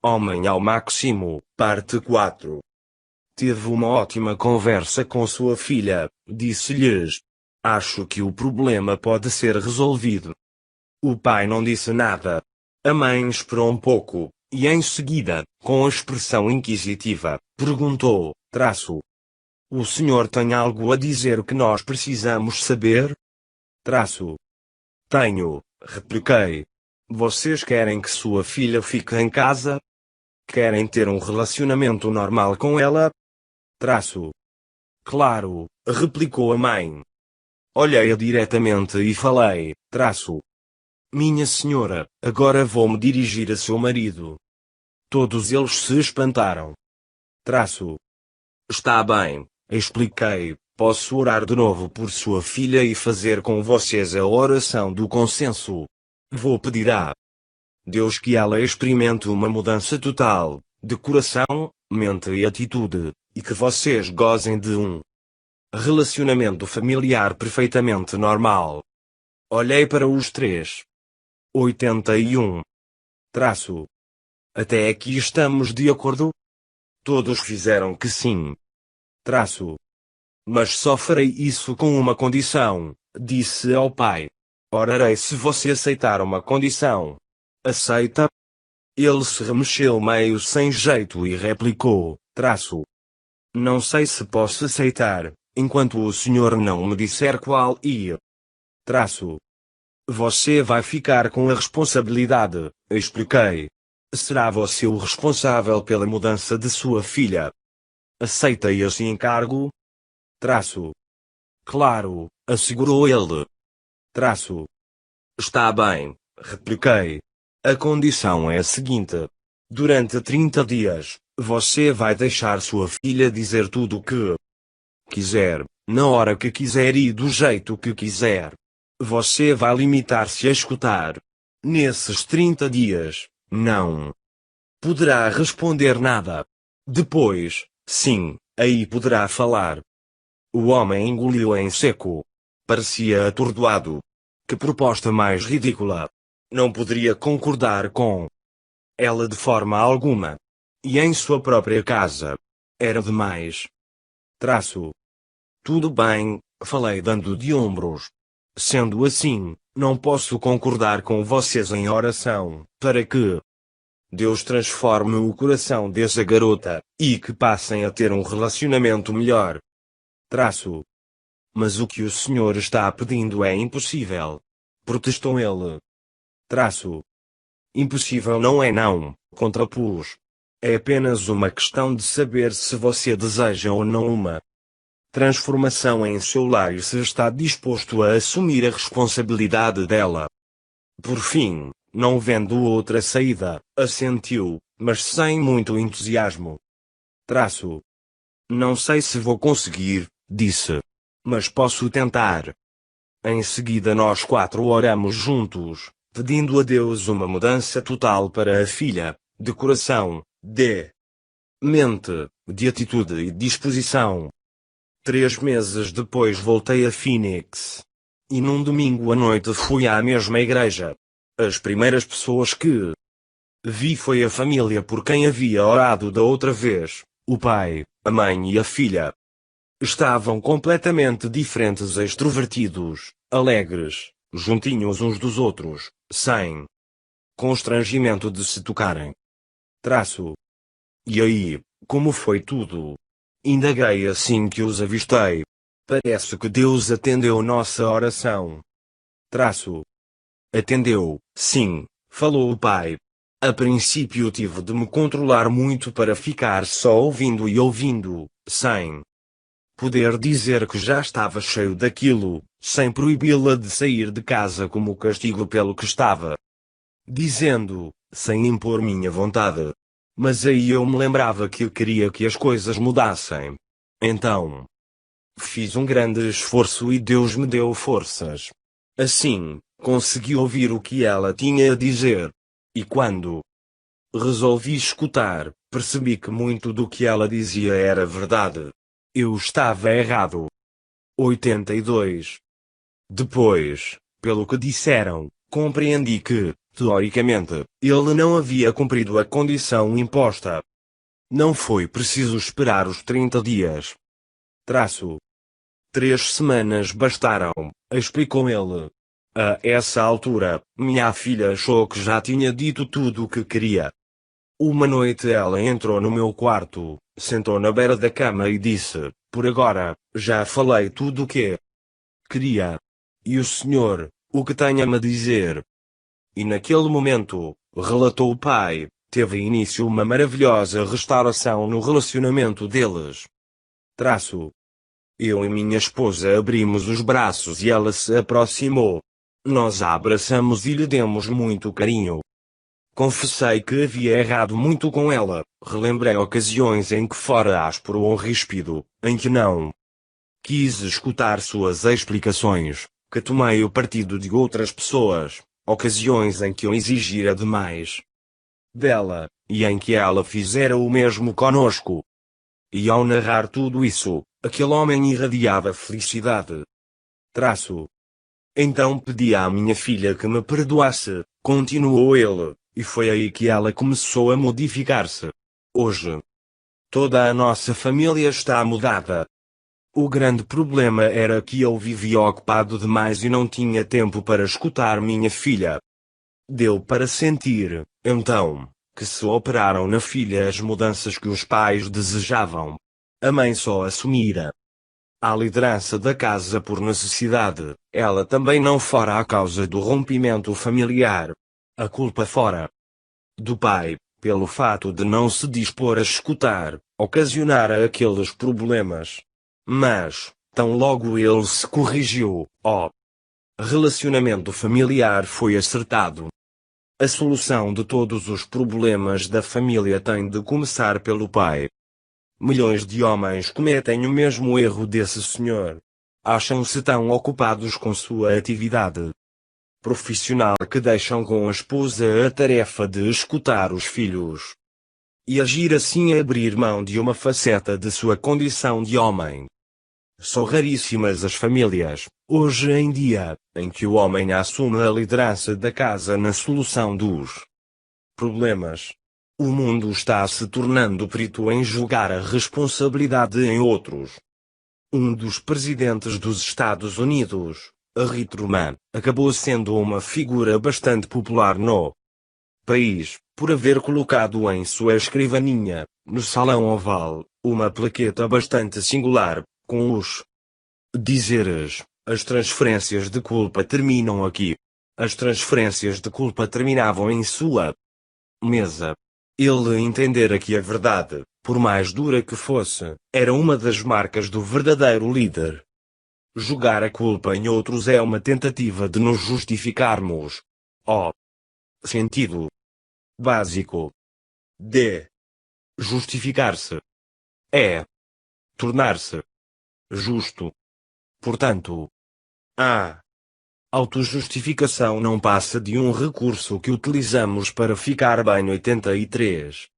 Homem ao Máximo, parte 4. Teve uma ótima conversa com sua filha, disse-lhes. Acho que o problema pode ser resolvido. O pai não disse nada. A mãe esperou um pouco, e em seguida, com expressão inquisitiva, perguntou, o senhor tem algo a dizer que nós precisamos saber? Tenho, repliquei. Vocês querem que sua filha fique em casa? Querem ter um relacionamento normal com ela? Claro, replicou a mãe. Olhei-a diretamente e falei, Minha senhora, agora vou-me dirigir a seu marido. Todos eles se espantaram. Está bem, expliquei, posso orar de novo por sua filha e fazer com vocês a oração do consenso. Vou pedir a Deus que ela experimente uma mudança total, de coração, mente e atitude, e que vocês gozem de um relacionamento familiar perfeitamente normal. Olhei para os três. 81. Até aqui estamos de acordo? Todos fizeram que sim. Mas só farei isso com uma condição, disse ao pai. Orarei se você aceitar uma condição. Aceita? Ele se remexeu meio sem jeito e replicou, Não sei se posso aceitar, enquanto o senhor não me disser qual e... Você vai ficar com a responsabilidade, expliquei. Será você o responsável pela mudança de sua filha. Aceita esse encargo? Claro, assegurou ele. Está bem, repliquei. A condição é a seguinte. Durante 30 dias, você vai deixar sua filha dizer tudo o que quiser, na hora que quiser e do jeito que quiser. Você vai limitar-se a escutar. Nesses 30 dias, não poderá responder nada. Depois, sim, aí poderá falar. O homem engoliu em seco. Parecia atordoado. Que proposta mais ridícula! Não poderia concordar com ela de forma alguma. E em sua própria casa. Era demais. Tudo bem, falei dando de ombros. Sendo assim, não posso concordar com vocês em oração, para que Deus transforme o coração dessa garota, e que passem a ter um relacionamento melhor. Mas o que o senhor está pedindo é impossível. Protestou ele. Impossível não é não, contrapus. É apenas uma questão de saber se você deseja ou não uma transformação em seu lar e se está disposto a assumir a responsabilidade dela. Por fim, não vendo outra saída, assentiu, mas sem muito entusiasmo. Não sei se vou conseguir, disse. Mas posso tentar. Em seguida nós quatro oramos juntos, pedindo a Deus uma mudança total para a filha, de coração, de mente, de atitude e disposição. 3 meses depois voltei a Phoenix. E num domingo à noite fui à mesma igreja. As primeiras pessoas que vi foi a família por quem havia orado da outra vez, o pai, a mãe e a filha. Estavam completamente diferentes, extrovertidos, alegres, juntinhos uns dos outros, sem constrangimento de se tocarem. E aí, como foi tudo? Indaguei assim que os avistei. Parece que Deus atendeu nossa oração. Atendeu, sim, falou o pai. A princípio tive de me controlar muito para ficar só ouvindo e ouvindo, sem poder dizer que já estava cheio daquilo, sem proibi-la de sair de casa como castigo pelo que estava dizendo, sem impor minha vontade. Mas aí eu me lembrava que eu queria que as coisas mudassem. Então, fiz um grande esforço e Deus me deu forças. Assim, consegui ouvir o que ela tinha a dizer. E quando resolvi escutar, percebi que muito do que ela dizia era verdade. Eu estava errado. 82. Depois, pelo que disseram, compreendi que, Teoricamente, ele não havia cumprido a condição imposta. Não foi preciso esperar os 30 dias. 3 semanas bastaram, explicou ele. A essa altura, minha filha achou que já tinha dito tudo o que queria. Uma noite ela entrou no meu quarto, sentou na beira da cama e disse: "Por agora, já falei tudo o que queria. E o senhor, o que tem a me dizer?" E naquele momento, relatou o pai, teve início uma maravilhosa restauração no relacionamento deles. Eu e minha esposa abrimos os braços e ela se aproximou. Nós a abraçamos e lhe demos muito carinho. Confessei que havia errado muito com ela, relembrei ocasiões em que fora áspero ou ríspido, em que não quis escutar suas explicações, que tomei o partido de outras pessoas, ocasiões em que eu exigira demais dela, e em que ela fizera o mesmo conosco. E ao narrar tudo isso, aquele homem irradiava felicidade. Então pedi à minha filha que me perdoasse, continuou ele, e foi aí que ela começou a modificar-se. Hoje, toda a nossa família está mudada. O grande problema era que eu vivia ocupado demais e não tinha tempo para escutar minha filha. Deu para sentir, então, que se operaram na filha as mudanças que os pais desejavam. A mãe só assumira a liderança da casa por necessidade, ela também não fora a causa do rompimento familiar. A culpa fora do pai, pelo fato de não se dispor a escutar, ocasionara aqueles problemas. Mas, tão logo ele se corrigiu, relacionamento familiar foi acertado. A solução de todos os problemas da família tem de começar pelo pai. Milhões de homens cometem o mesmo erro desse senhor. Acham-se tão ocupados com sua atividade profissional que deixam com a esposa a tarefa de escutar os filhos. E agir assim é abrir mão de uma faceta de sua condição de homem. São raríssimas as famílias, hoje em dia, em que o homem assume a liderança da casa na solução dos problemas. O mundo está se tornando perito em julgar a responsabilidade em outros. Um dos presidentes dos Estados Unidos, Harry Truman, acabou sendo uma figura bastante popular no país, por haver colocado em sua escrivaninha, no Salão Oval, uma plaqueta bastante singular, com os dizeres: "As transferências de culpa terminam aqui." As transferências de culpa terminavam em sua mesa. Ele entendera que a verdade, por mais dura que fosse, era uma das marcas do verdadeiro líder. Jogar a culpa em outros é uma tentativa de nos justificarmos. Sentido básico de justificar-se é tornar-se justo. Portanto, a autojustificação não passa de um recurso que utilizamos para ficar bem. 83.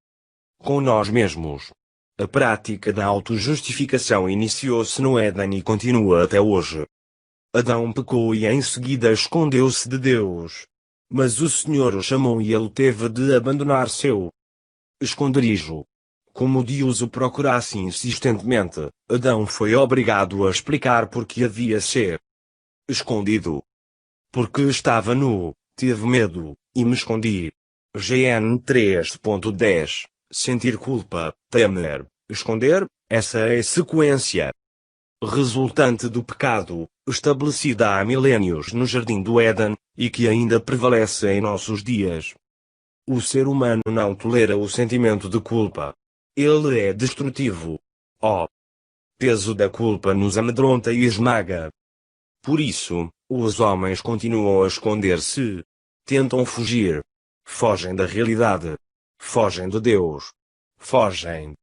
Com nós mesmos. A prática da autojustificação iniciou-se no Éden e continua até hoje. Adão pecou e em seguida escondeu-se de Deus. Mas o Senhor o chamou e ele teve de abandonar seu esconderijo. Como Deus o procurasse insistentemente, Adão foi obrigado a explicar por que havia se escondido. Porque estava nu, tive medo, e me escondi. GN 3.10. Sentir culpa, temer, esconder, essa é a sequência resultante do pecado, estabelecida há milénios no Jardim do Éden, e que ainda prevalece em nossos dias. O ser humano não tolera o sentimento de culpa. Ele é destrutivo. O peso da culpa nos amedronta e esmaga. Por isso, os homens continuam a esconder-se. Tentam fugir. Fogem da realidade. Fogem de Deus. Fogem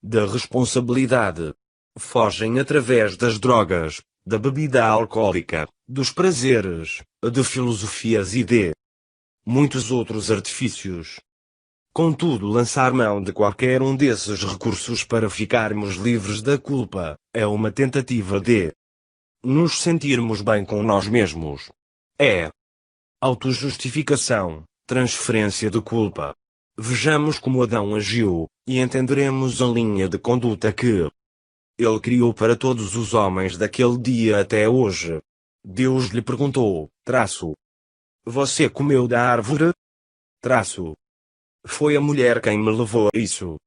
da responsabilidade. Fogem através das drogas, da bebida alcoólica, dos prazeres, de filosofias e de muitos outros artifícios. Contudo, lançar mão de qualquer um desses recursos para ficarmos livres da culpa, é uma tentativa de nos sentirmos bem com nós mesmos. É autojustificação. Transferência de culpa. Vejamos como Adão agiu, e entenderemos a linha de conduta que ele criou para todos os homens daquele dia até hoje. Deus lhe perguntou, você comeu da árvore? Foi a mulher quem me levou a isso.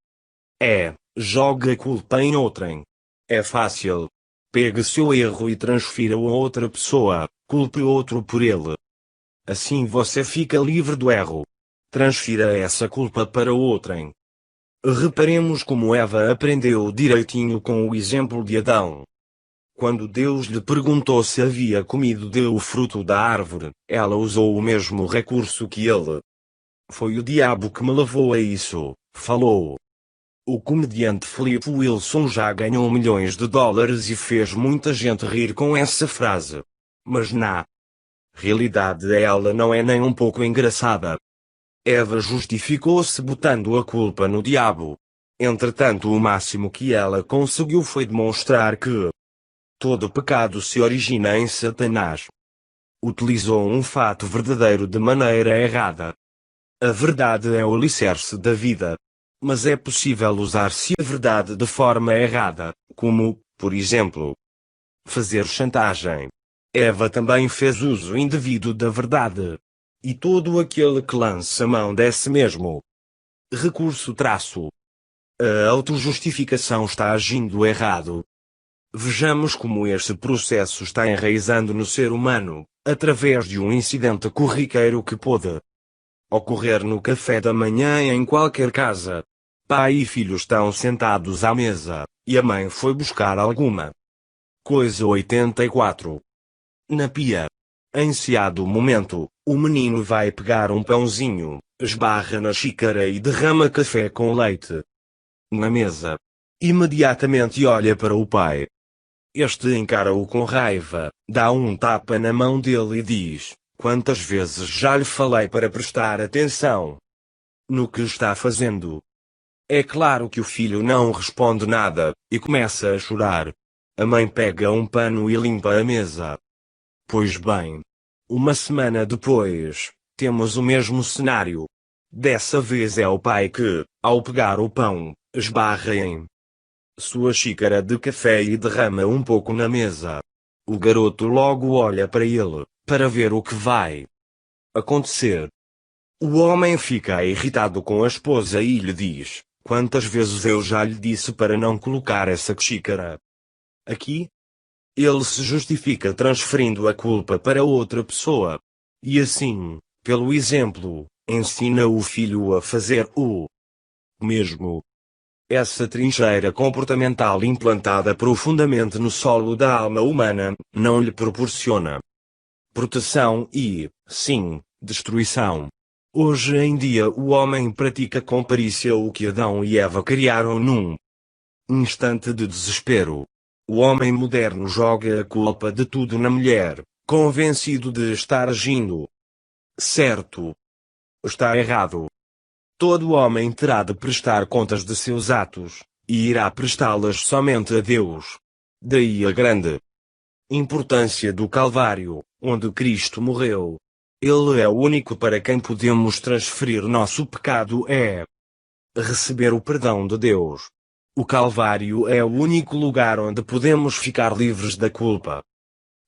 Joga a culpa em outrem. É fácil. Pegue seu erro e transfira-o a outra pessoa, culpe outro por ele. Assim você fica livre do erro. Transfira essa culpa para outrem. Reparemos como Eva aprendeu direitinho com o exemplo de Adão. Quando Deus lhe perguntou se havia comido do fruto da árvore, ela usou o mesmo recurso que ele. Foi o diabo que me levou a isso, falou. O comediante Flip Wilson já ganhou milhões de dólares e fez muita gente rir com essa frase. Mas na realidade ela não é nem um pouco engraçada. Eva justificou-se botando a culpa no diabo. Entretanto, o máximo que ela conseguiu foi demonstrar que todo pecado se origina em Satanás. Utilizou um fato verdadeiro de maneira errada. A verdade é o alicerce da vida. Mas é possível usar-se a verdade de forma errada, como, por exemplo, fazer chantagem. Eva também fez uso indevido da verdade. E todo aquele que lança mão desse mesmo recurso a autojustificação está agindo errado. Vejamos como este processo está enraizando no ser humano, através de um incidente corriqueiro que pode ocorrer no café da manhã em qualquer casa. Pai e filho estão sentados à mesa, e a mãe foi buscar alguma coisa 84. Na pia. Em certo momento, o menino vai pegar um pãozinho, esbarra na xícara e derrama café com leite na mesa. Imediatamente olha para o pai. Este encara-o com raiva, dá um tapa na mão dele e diz: quantas vezes já lhe falei para prestar atenção no que está fazendo? É claro que o filho não responde nada, e começa a chorar. A mãe pega um pano e limpa a mesa. Pois bem. Uma semana depois, temos o mesmo cenário. Dessa vez é o pai que, ao pegar o pão, esbarra em sua xícara de café e derrama um pouco na mesa. O garoto logo olha para ele, para ver o que vai acontecer. O homem fica irritado com a esposa e lhe diz: quantas vezes eu já lhe disse para não colocar essa xícara aqui? Ele se justifica transferindo a culpa para outra pessoa. E assim, pelo exemplo, ensina o filho a fazer o mesmo. Essa trincheira comportamental implantada profundamente no solo da alma humana, não lhe proporciona proteção e, sim, destruição. Hoje em dia o homem pratica com perícia o que Adão e Eva criaram num instante de desespero. O homem moderno joga a culpa de tudo na mulher, convencido de estar agindo certo. Está errado. Todo homem terá de prestar contas de seus atos, e irá prestá-las somente a Deus. Daí a grande importância do Calvário, onde Cristo morreu. Ele é o único para quem podemos transferir nosso pecado receber o perdão de Deus. O Calvário é o único lugar onde podemos ficar livres da culpa.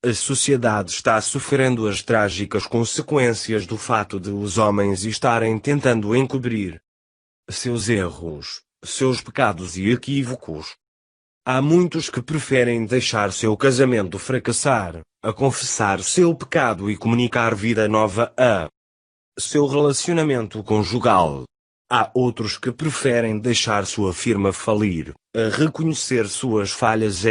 A sociedade está sofrendo as trágicas consequências do fato de os homens estarem tentando encobrir seus erros, seus pecados e equívocos. Há muitos que preferem deixar seu casamento fracassar, a confessar seu pecado e comunicar vida nova a seu relacionamento conjugal. Há outros que preferem deixar sua firma falir, a reconhecer suas falhas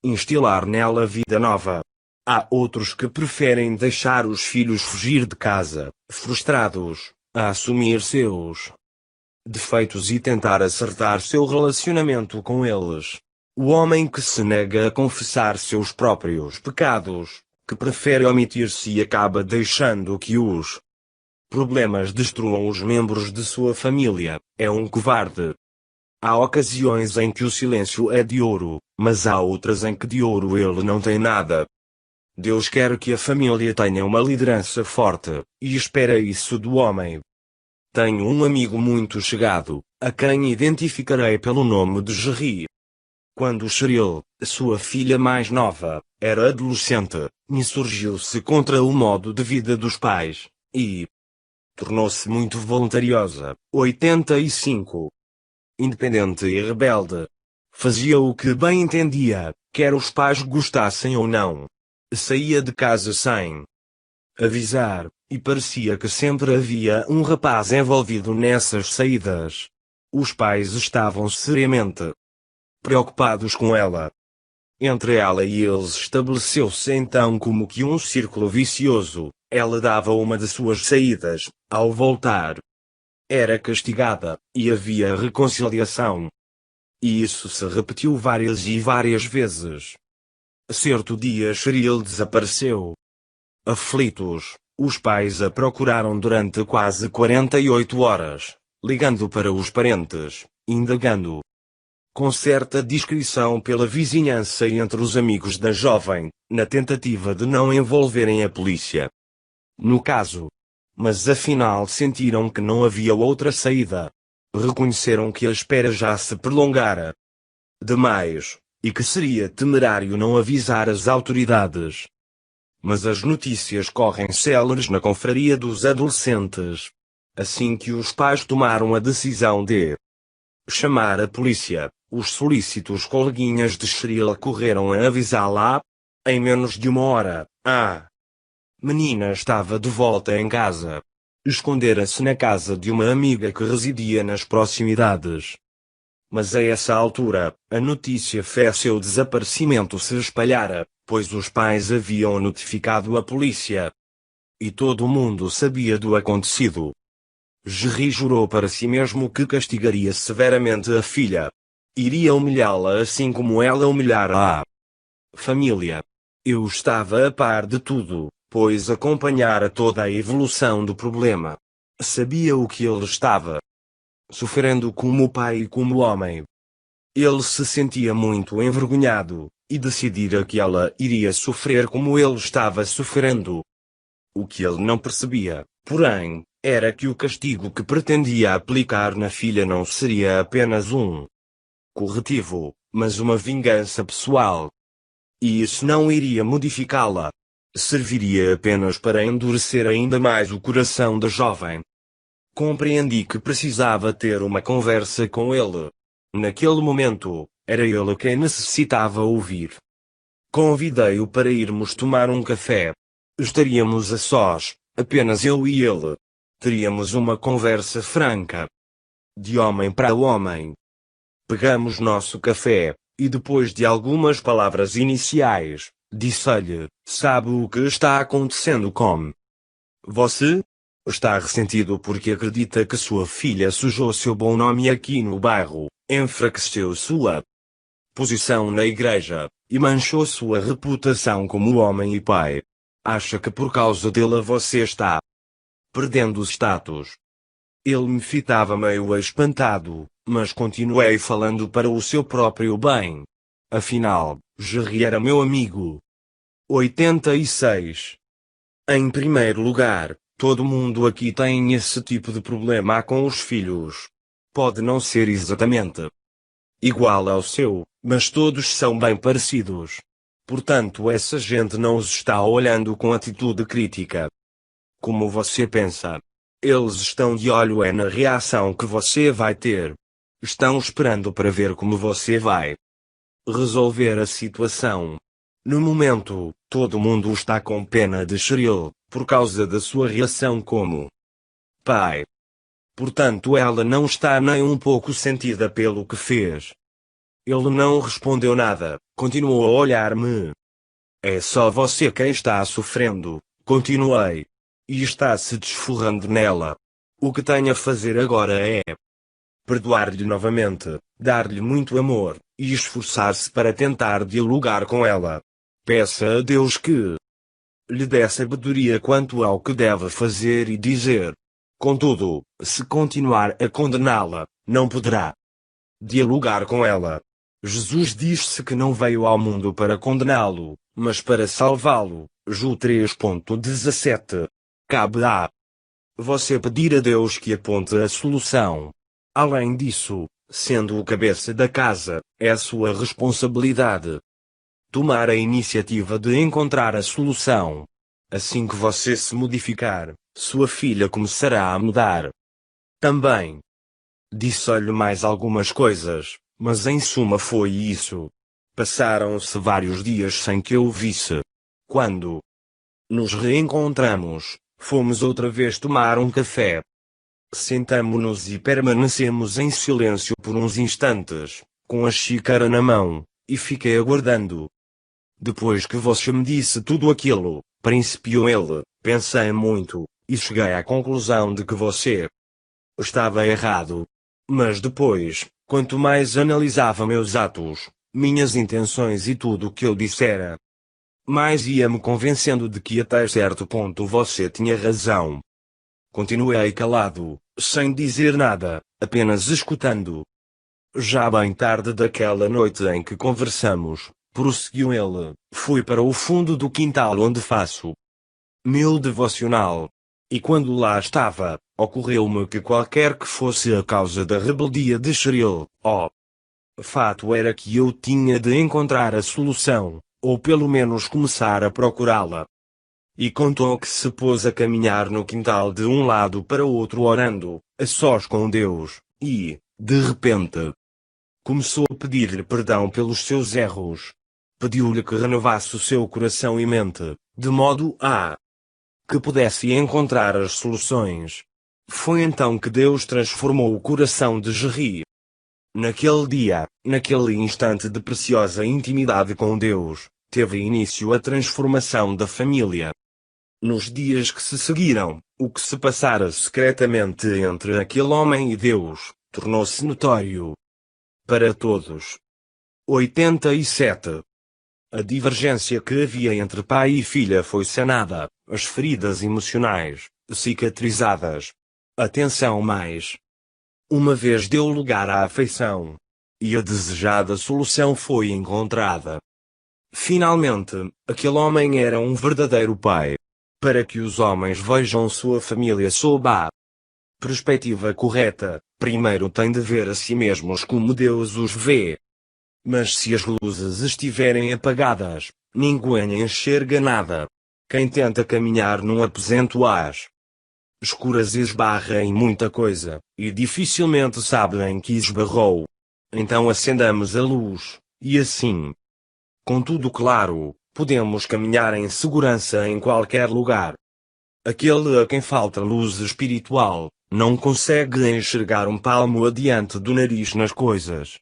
instilar nela vida nova. Há outros que preferem deixar os filhos fugir de casa, frustrados, a assumir seus defeitos e tentar acertar seu relacionamento com eles. O homem que se nega a confessar seus próprios pecados, que prefere omitir-se e acaba deixando que os problemas destruam os membros de sua família, é um covarde. Há ocasiões em que o silêncio é de ouro, mas há outras em que de ouro ele não tem nada. Deus quer que a família tenha uma liderança forte, e espera isso do homem. Tenho um amigo muito chegado, a quem identificarei pelo nome de Jerry. Quando Cheryl, sua filha mais nova, era adolescente, insurgiu-se contra o modo de vida dos pais, e tornou-se muito voluntariosa. 85. Independente e rebelde. Fazia o que bem entendia, quer os pais gostassem ou não. Saía de casa sem avisar, e parecia que sempre havia um rapaz envolvido nessas saídas. Os pais estavam seriamente preocupados com ela. Entre ela e eles estabeleceu-se então como que um círculo vicioso. Ela dava uma de suas saídas, ao voltar era castigada, e havia reconciliação. E isso se repetiu várias e várias vezes. Certo dia Cheryl desapareceu. Aflitos, os pais a procuraram durante quase 48 horas, ligando para os parentes, indagando com certa discrição pela vizinhança e entre os amigos da jovem, na tentativa de não envolverem a polícia no caso. Mas afinal sentiram que não havia outra saída. Reconheceram que a espera já se prolongara demais, e que seria temerário não avisar as autoridades. Mas as notícias correm céleres na confraria dos adolescentes. Assim que os pais tomaram a decisão de chamar a polícia, os solícitos coleguinhas de Cheryl correram a avisá-la. Em menos de uma hora, a menina estava de volta em casa. Escondera-se na casa de uma amiga que residia nas proximidades. Mas a essa altura, a notícia fez seu desaparecimento se espalhara, pois os pais haviam notificado a polícia. E todo mundo sabia do acontecido. Jerry jurou para si mesmo que castigaria severamente a filha. Iria humilhá-la assim como ela humilhara a família. Eu estava a par de tudo, pois acompanhara toda a evolução do problema. Sabia o que ele estava sofrendo como pai e como homem. Ele se sentia muito envergonhado, e decidira que ela iria sofrer como ele estava sofrendo. O que ele não percebia, porém, era que o castigo que pretendia aplicar na filha não seria apenas um corretivo, mas uma vingança pessoal. E isso não iria modificá-la. Serviria apenas para endurecer ainda mais o coração da jovem. Compreendi que precisava ter uma conversa com ele. Naquele momento, era ele quem necessitava ouvir. Convidei-o para irmos tomar um café. Estaríamos a sós, apenas eu e ele. Teríamos uma conversa franca. De homem para homem. Pegamos nosso café, e depois de algumas palavras iniciais, disse-lhe: sabe o que está acontecendo com você? Está ressentido porque acredita que sua filha sujou seu bom nome aqui no bairro, enfraqueceu sua posição na igreja, e manchou sua reputação como homem e pai. Acha que por causa dela você está perdendo o status. Ele me fitava meio espantado, mas continuei falando para o seu próprio bem. Afinal, Jerry era meu amigo. 86. Em primeiro lugar, todo mundo aqui tem esse tipo de problema com os filhos. Pode não ser exatamente igual ao seu, mas todos são bem parecidos. Portanto, essa gente não os está olhando com atitude crítica. Como você pensa? Eles estão de olho na reação que você vai ter. Estão esperando para ver como você vai resolver a situação. No momento, todo mundo está com pena de Cheryl, por causa da sua reação como pai. Portanto, ela não está nem um pouco sentida pelo que fez. Ele não respondeu nada, continuou a olhar-me. É só você quem está sofrendo, continuei. E está se desforrando nela. O que tem a fazer agora é perdoar-lhe novamente, dar-lhe muito amor, e esforçar-se para tentar dialogar com ela. Peça a Deus que lhe dê sabedoria quanto ao que deve fazer e dizer. Contudo, se continuar a condená-la, não poderá dialogar com ela. Jesus disse que não veio ao mundo para condená-lo, mas para salvá-lo. João 3:17. Cabe a você pedir a Deus que aponte a solução. Além disso, sendo o cabeça da casa, é sua responsabilidade tomar a iniciativa de encontrar a solução. Assim que você se modificar, sua filha começará a mudar. Também disse-lhe mais algumas coisas, mas em suma foi isso. Passaram-se vários dias sem que eu o visse. Quando nos reencontramos, fomos outra vez tomar um café. Sentamo-nos e permanecemos em silêncio por uns instantes, com a xícara na mão, e fiquei aguardando. Depois que você me disse tudo aquilo, principiou ele, pensei muito, e cheguei à conclusão de que você estava errado. Mas depois, quanto mais analisava meus atos, minhas intenções e tudo o que eu dissera, mais ia-me convencendo de que até certo ponto você tinha razão. Continuei calado, sem dizer nada, apenas escutando. Já bem tarde daquela noite em que conversamos, prosseguiu ele, fui para o fundo do quintal onde faço meu devocional. E quando lá estava, ocorreu-me que qualquer que fosse a causa da rebeldia de Cheryl, fato era que eu tinha de encontrar a solução, ou pelo menos começar a procurá-la. E contou que se pôs a caminhar no quintal de um lado para o outro orando, a sós com Deus, e, de repente, começou a pedir-lhe perdão pelos seus erros. Pediu-lhe que renovasse o seu coração e mente, de modo a que pudesse encontrar as soluções. Foi então que Deus transformou o coração de Jerry. Naquele dia, naquele instante de preciosa intimidade com Deus, teve início a transformação da família. Nos dias que se seguiram, o que se passara secretamente entre aquele homem e Deus, tornou-se notório para todos. 87. A divergência que havia entre pai e filha foi sanada, as feridas emocionais, cicatrizadas. A tensão mais uma vez deu lugar à afeição. E a desejada solução foi encontrada. Finalmente, aquele homem era um verdadeiro pai. Para que os homens vejam sua família sob a perspectiva correta, primeiro têm de ver a si mesmos como Deus os vê. Mas se as luzes estiverem apagadas, ninguém enxerga nada. Quem tenta caminhar num aposento às escuras esbarra em muita coisa, e dificilmente sabe em que esbarrou. Então acendamos a luz, e assim, com tudo claro, podemos caminhar em segurança em qualquer lugar. Aquele a quem falta luz espiritual, não consegue enxergar um palmo adiante do nariz nas coisas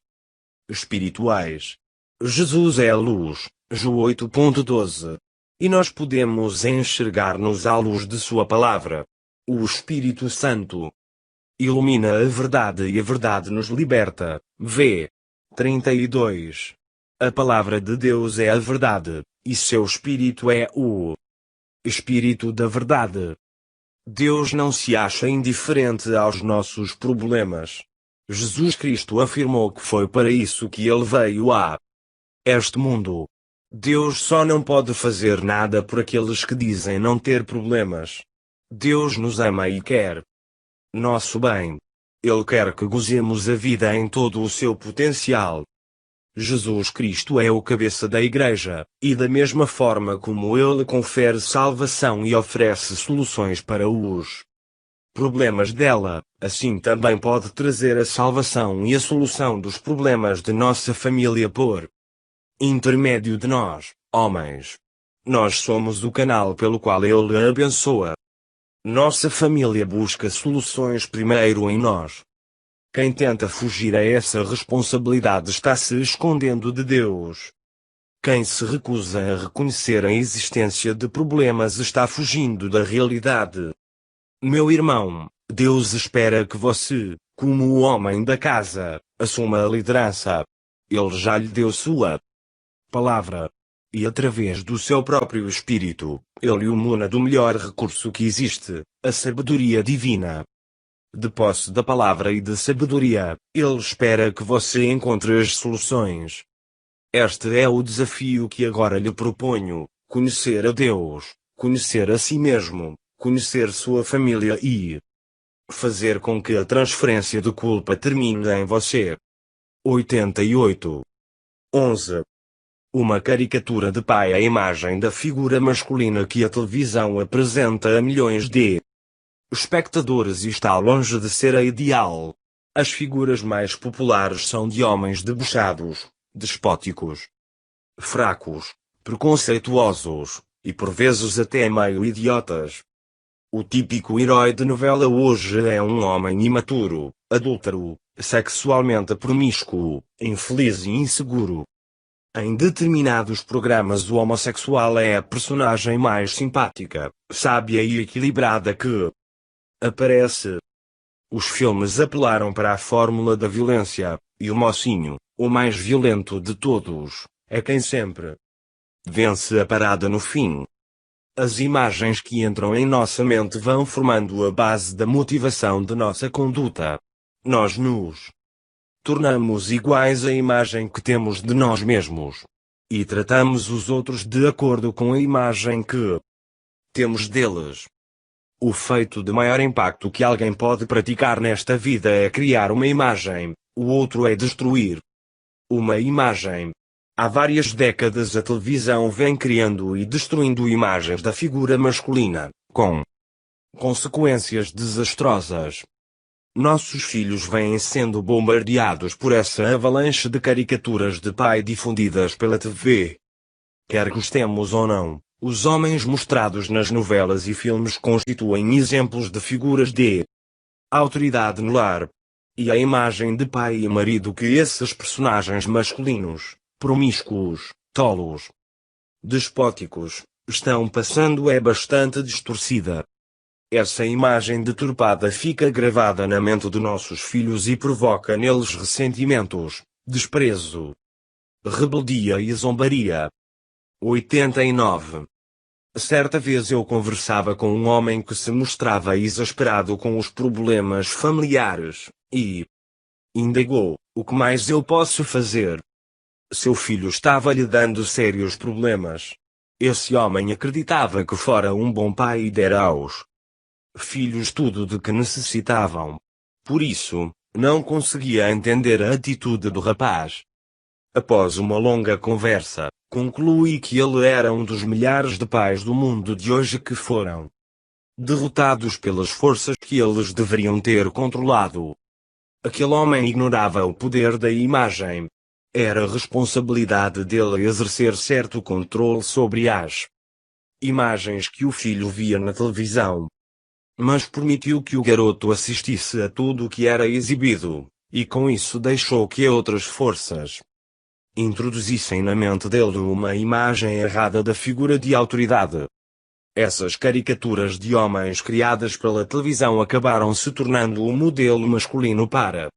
espirituais. Jesus é a luz, João 8:12. E nós podemos enxergar-nos à luz de sua palavra. O Espírito Santo ilumina a verdade e a verdade nos liberta. V. 32. A palavra de Deus é a verdade, e seu Espírito é o Espírito da verdade. Deus não se acha indiferente aos nossos problemas. Jesus Cristo afirmou que foi para isso que ele veio a este mundo. Deus só não pode fazer nada por aqueles que dizem não ter problemas. Deus nos ama e quer nosso bem. Ele quer que gozemos a vida em todo o seu potencial. Jesus Cristo é o cabeça da Igreja, e da mesma forma como ele confere salvação e oferece soluções para os problemas dela, assim também pode trazer a salvação e a solução dos problemas de nossa família por intermédio de nós, homens. Nós somos o canal pelo qual ele a abençoa. Nossa família busca soluções primeiro em nós. Quem tenta fugir a essa responsabilidade está se escondendo de Deus. Quem se recusa a reconhecer a existência de problemas está fugindo da realidade. Meu irmão, Deus espera que você, como o homem da casa, assuma a liderança. Ele já lhe deu sua palavra. E através do seu próprio Espírito, ele o muna do melhor recurso que existe, a sabedoria divina. de posse da palavra e de sabedoria, Ele espera que você encontre as soluções. Este é o desafio que agora lhe proponho: conhecer a Deus, conhecer a si mesmo, conhecer sua família e fazer com que a transferência de culpa termine em você. 88. 11. Uma caricatura de pai é a imagem da figura masculina que a televisão apresenta a milhões de espectadores e está longe de ser a ideal. As figuras mais populares são de homens debochados, despóticos, fracos, preconceituosos, e por vezes até meio idiotas. O típico herói de novela hoje é um homem imaturo, adúltero, sexualmente promíscuo, infeliz e inseguro. Em determinados programas o homossexual é a personagem mais simpática, sábia e equilibrada que aparece. Os filmes apelaram para a fórmula da violência, e o mocinho, o mais violento de todos, é quem sempre vence a parada no fim. As imagens que entram em nossa mente vão formando a base da motivação de nossa conduta. Nós nos tornamos iguais à imagem que temos de nós mesmos. E tratamos os outros de acordo com a imagem que temos deles. O feito de maior impacto que alguém pode praticar nesta vida é criar uma imagem, o outro é destruir uma imagem. Há várias décadas a televisão vem criando e destruindo imagens da figura masculina, com consequências desastrosas. Nossos filhos vêm sendo bombardeados por essa avalanche de caricaturas de pai difundidas pela TV. Quer gostemos ou não, os homens mostrados nas novelas e filmes constituem exemplos de figuras de autoridade no lar. E a imagem de pai e marido que esses personagens masculinos, promíscuos, tolos, despóticos, estão passando é bastante distorcida. Essa imagem deturpada fica gravada na mente de nossos filhos e provoca neles ressentimentos, desprezo, rebeldia e zombaria. 89. Certa vez eu conversava com um homem que se mostrava exasperado com os problemas familiares, e indagou: o que mais eu posso fazer? Seu filho estava lhe dando sérios problemas. Esse homem acreditava que fora um bom pai e dera aos filhos tudo de que necessitavam. Por isso, não conseguia entender a atitude do rapaz. Após uma longa conversa, concluí que ele era um dos milhares de pais do mundo de hoje que foram derrotados pelas forças que eles deveriam ter controlado. Aquele homem ignorava o poder da imagem. Era responsabilidade dele exercer certo controle sobre as imagens que o filho via na televisão. Mas permitiu que o garoto assistisse a tudo o que era exibido, e com isso deixou que outras forças introduzissem na mente dele uma imagem errada da figura de autoridade. Essas caricaturas de homens criadas pela televisão acabaram se tornando o modelo masculino para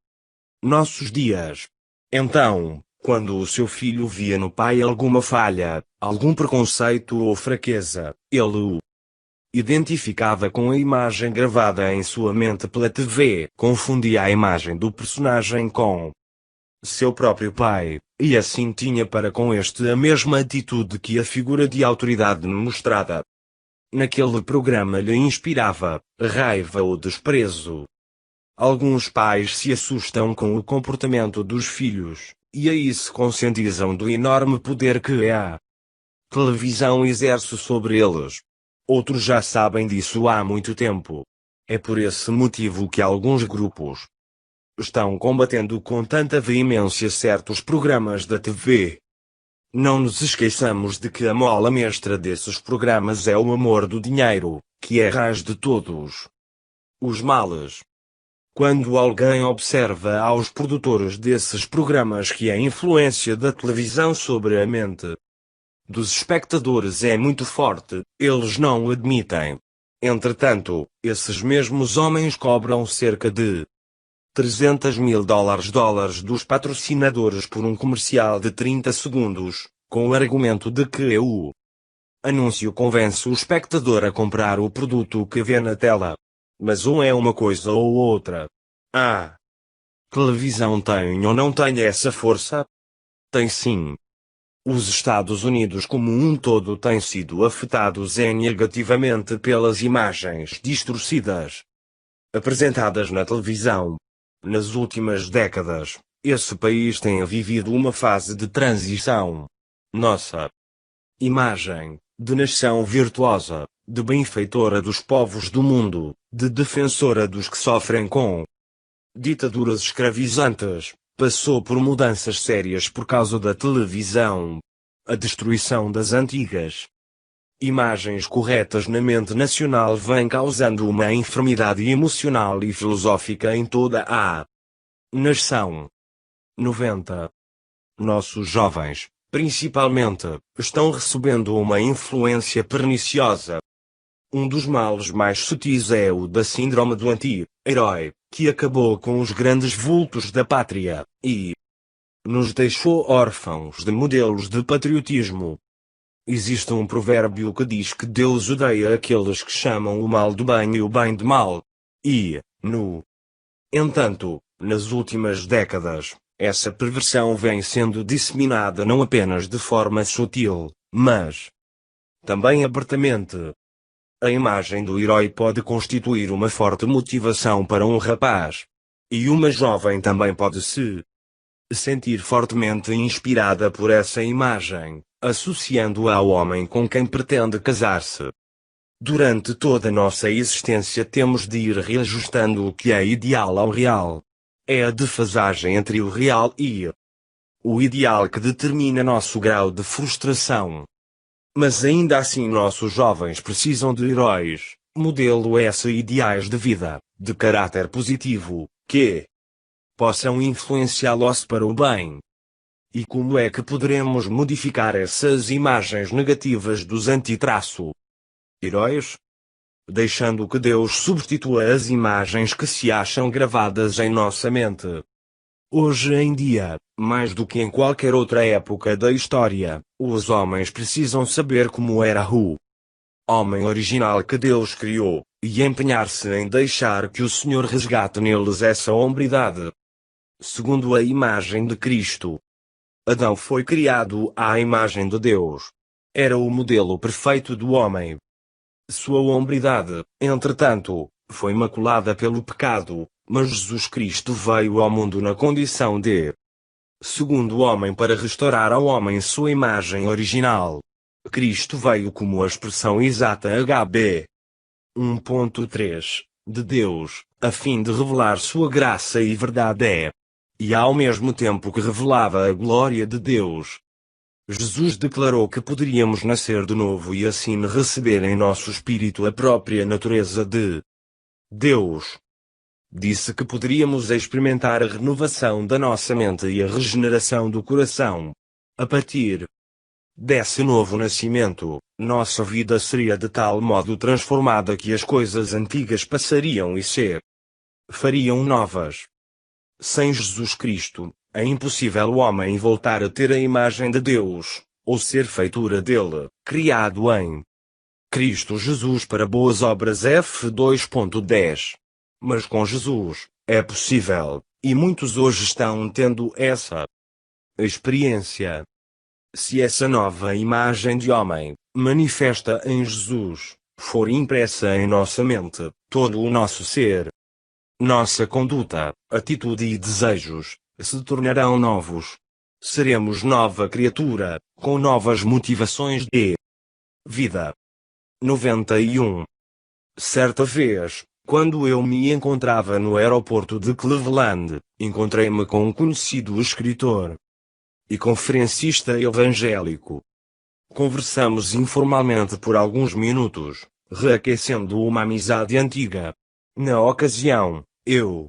nossos dias. Então, quando o seu filho via no pai alguma falha, algum preconceito ou fraqueza, ele o identificava com a imagem gravada em sua mente pela TV, confundia a imagem do personagem com seu próprio pai, e assim tinha para com este a mesma atitude que a figura de autoridade mostrada naquele programa lhe inspirava, raiva ou desprezo. Alguns pais se assustam com o comportamento dos filhos, e aí se conscientizam do enorme poder que a televisão exerce sobre eles. Outros já sabem disso há muito tempo. É por esse motivo que alguns grupos estão combatendo com tanta veemência certos programas da TV. Não nos esqueçamos de que a mola mestra desses programas é o amor do dinheiro, que é a raiz de todos os males. Quando alguém observa aos produtores desses programas que a influência da televisão sobre a mente dos espectadores é muito forte, eles não o admitem. Entretanto, esses mesmos homens cobram cerca de $300.000 dos patrocinadores por um comercial de 30 segundos, com o argumento de que o anúncio convence o espectador a comprar o produto que vê na tela. Mas ou é uma coisa ou outra. A televisão tem ou não tem essa força? Tem sim. Os Estados Unidos como um todo têm sido afetados negativamente pelas imagens distorcidas apresentadas na televisão. Nas últimas décadas, esse país tem vivido uma fase de transição. Nossa imagem de nação virtuosa, de benfeitora dos povos do mundo, de defensora dos que sofrem com ditaduras escravizantes, passou por mudanças sérias por causa da televisão. A destruição das antigas imagens corretas na mente nacional vem causando uma enfermidade emocional e filosófica em toda a nação. 90. Nossos jovens, principalmente, estão recebendo uma influência perniciosa. Um dos males mais sutis é o da síndrome do anti-herói, que acabou com os grandes vultos da pátria, e nos deixou órfãos de modelos de patriotismo. Existe um provérbio que diz que Deus odeia aqueles que chamam o mal do bem e o bem de mal. E, no entanto, nas últimas décadas, essa perversão vem sendo disseminada não apenas de forma sutil, mas também abertamente. A imagem do herói pode constituir uma forte motivação para um rapaz. E uma jovem também pode se sentir fortemente inspirada por essa imagem, associando-a ao homem com quem pretende casar-se. Durante toda a nossa existência temos de ir reajustando o que é ideal ao real. É a defasagem entre o real e o ideal que determina nosso grau de frustração. Mas ainda assim nossos jovens precisam de heróis, modelo S ideais de vida, de caráter positivo, que possam influenciá-los para o bem. E como é que poderemos modificar essas imagens negativas dos antitraço heróis? Deixando que Deus substitua as imagens que se acham gravadas em nossa mente. Hoje em dia, mais do que em qualquer outra época da história, os homens precisam saber como era o homem original que Deus criou, e empenhar-se em deixar que o Senhor resgate neles essa hombridade. Segundo a imagem de Cristo, Adão foi criado à imagem de Deus. Era o modelo perfeito do homem. Sua hombridade, entretanto, foi maculada pelo pecado, mas Jesus Cristo veio ao mundo na condição de segundo homem para restaurar ao homem sua imagem original. Cristo veio como a expressão exata HB 1.3 de Deus, a fim de revelar sua graça e verdade e ao mesmo tempo que revelava a glória de Deus. Jesus declarou que poderíamos nascer de novo e assim receber em nosso espírito a própria natureza de Deus. Disse que poderíamos experimentar a renovação da nossa mente e a regeneração do coração. A partir desse novo nascimento, nossa vida seria de tal modo transformada que as coisas antigas passariam e se fariam novas. Sem Jesus Cristo, é impossível o homem voltar a ter a imagem de Deus, ou ser feitura dele, criado em Cristo Jesus para boas obras F 2.10. Mas com Jesus, é possível, e muitos hoje estão tendo essa experiência. Se essa nova imagem de homem, manifesta em Jesus, for impressa em nossa mente, todo o nosso ser, nossa conduta, atitude e desejos, se tornarão novos. Seremos nova criatura, com novas motivações de vida. 91. Certa vez, quando eu me encontrava no aeroporto de Cleveland, encontrei-me com um conhecido escritor e conferencista evangélico. Conversamos informalmente por alguns minutos, reaquecendo uma amizade antiga. Na ocasião, eu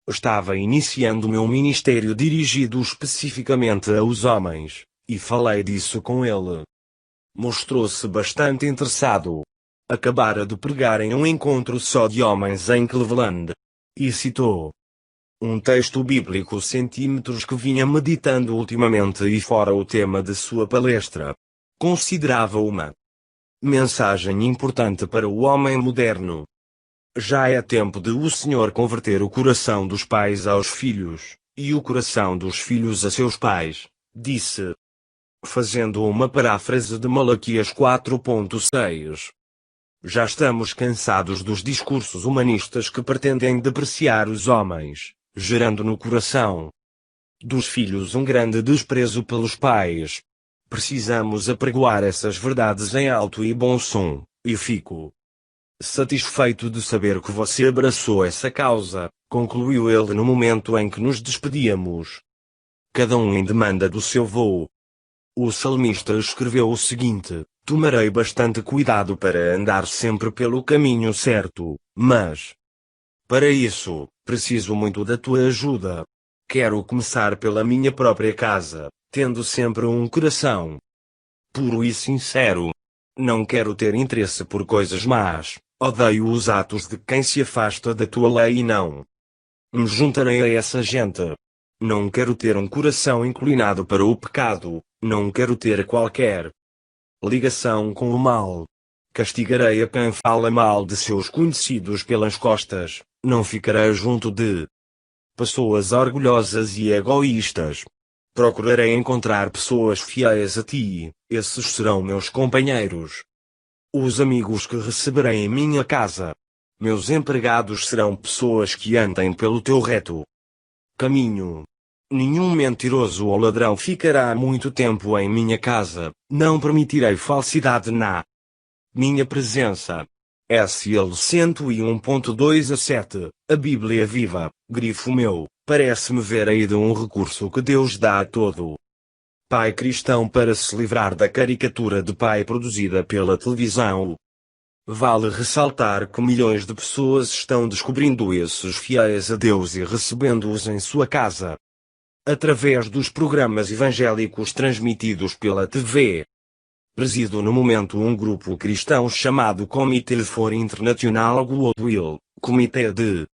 estava iniciando meu ministério dirigido especificamente aos homens, e falei disso com ele. Mostrou-se bastante interessado. Acabara de pregar em um encontro só de homens em Cleveland. E citou um texto bíblico centímetros que vinha meditando ultimamente e fora o tema de sua palestra. Considerava uma mensagem importante para o homem moderno. Já é tempo de o Senhor converter o coração dos pais aos filhos, e o coração dos filhos a seus pais, disse, fazendo uma paráfrase de Malaquias 4.6. Já estamos cansados dos discursos humanistas que pretendem depreciar os homens, gerando no coração dos filhos um grande desprezo pelos pais. Precisamos apregoar essas verdades em alto e bom som, e fico satisfeito de saber que você abraçou essa causa, concluiu ele no momento em que nos despedíamos. Cada um em demanda do seu voo. O salmista escreveu o seguinte: tomarei bastante cuidado para andar sempre pelo caminho certo, mas para isso, preciso muito da tua ajuda. Quero começar pela minha própria casa, tendo sempre um coração puro e sincero. Não quero ter interesse por coisas más, odeio os atos de quem se afasta da tua lei e não me juntarei a essa gente. Não quero ter um coração inclinado para o pecado, não quero ter qualquer ligação com o mal. Castigarei a quem fala mal de seus conhecidos pelas costas, não ficarei junto de pessoas orgulhosas e egoístas. Procurarei encontrar pessoas fiéis a ti, esses serão meus companheiros. Os amigos que receberei em minha casa. Meus empregados serão pessoas que andem pelo teu reto caminho. Nenhum mentiroso ou ladrão ficará muito tempo em minha casa, não permitirei falsidade na minha presença. SL 101.2 a 7, a Bíblia Viva, grifo meu, parece-me ver aí de um recurso que Deus dá a todo pai cristão para se livrar da caricatura de pai produzida pela televisão. Vale ressaltar que milhões de pessoas estão descobrindo esses fiéis a Deus e recebendo-os em sua casa, através dos programas evangélicos transmitidos pela TV. Presido no momento um grupo cristão chamado Comitê for International Goodwill, Comitê de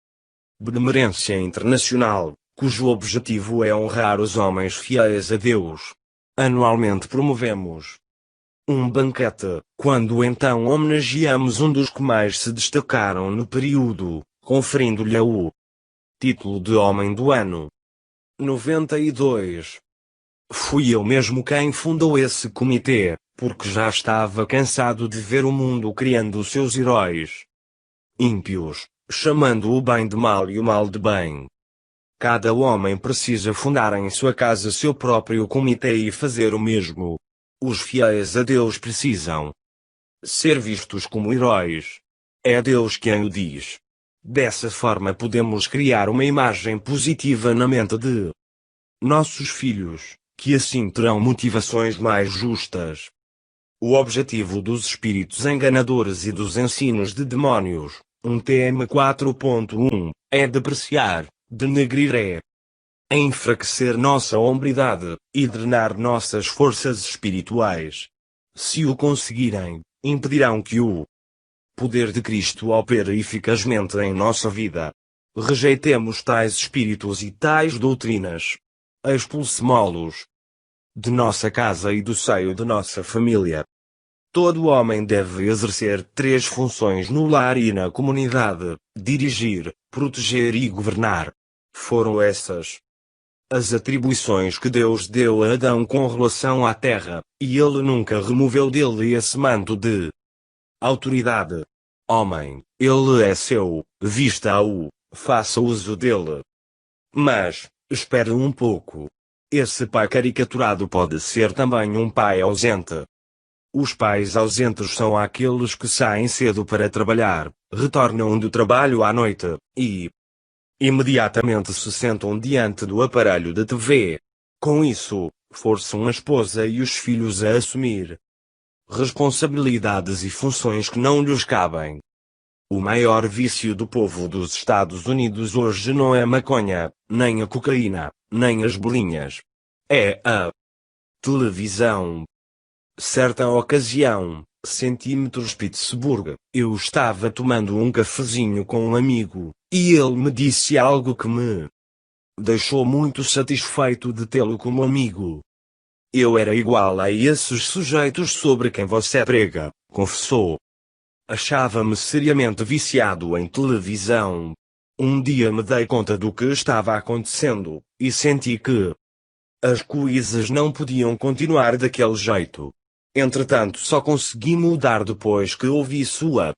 Benemerência Internacional, cujo objetivo é honrar os homens fiéis a Deus. Anualmente promovemos um banquete, quando então homenageamos um dos que mais se destacaram no período, conferindo-lhe o título de Homem do Ano. 92. Fui eu mesmo quem fundou esse comitê, porque já estava cansado de ver o mundo criando seus heróis ímpios, chamando o bem de mal e o mal de bem. Cada homem precisa fundar em sua casa seu próprio comitê e fazer o mesmo. Os fiéis a Deus precisam ser vistos como heróis. É Deus quem o diz. Dessa forma podemos criar uma imagem positiva na mente de nossos filhos, que assim terão motivações mais justas. O objetivo dos espíritos enganadores e dos ensinos de demônios, TM 4.1, é depreciar, denegrir enfraquecer nossa hombridade, e drenar nossas forças espirituais. Se o conseguirem, impedirão que o poder de Cristo opere eficazmente em nossa vida. Rejeitemos tais espíritos e tais doutrinas. Expulsemo-los de nossa casa e do seio de nossa família. Todo homem deve exercer 3 funções no lar e na comunidade: dirigir, proteger e governar. Foram essas as atribuições que Deus deu a Adão com relação à terra, e ele nunca removeu dele esse manto de autoridade. Homem, ele é seu, vista-o, faça uso dele. Mas, espere um pouco. Esse pai caricaturado pode ser também um pai ausente. Os pais ausentes são aqueles que saem cedo para trabalhar, retornam do trabalho à noite, e imediatamente se sentam diante do aparelho de TV. Com isso, forçam a esposa e os filhos a assumir responsabilidades e funções que não lhes cabem. O maior vício do povo dos Estados Unidos hoje não é a maconha, nem a cocaína, nem as bolinhas. É a televisão. Certa ocasião, centímetros Pittsburgh, eu estava tomando um cafezinho com um amigo, e ele me disse algo que me deixou muito satisfeito de tê-lo como amigo. Eu era igual a esses sujeitos sobre quem você prega, confessou. Achava-me seriamente viciado em televisão. Um dia me dei conta do que estava acontecendo, e senti que as coisas não podiam continuar daquele jeito. Entretanto, só consegui mudar depois que ouvi sua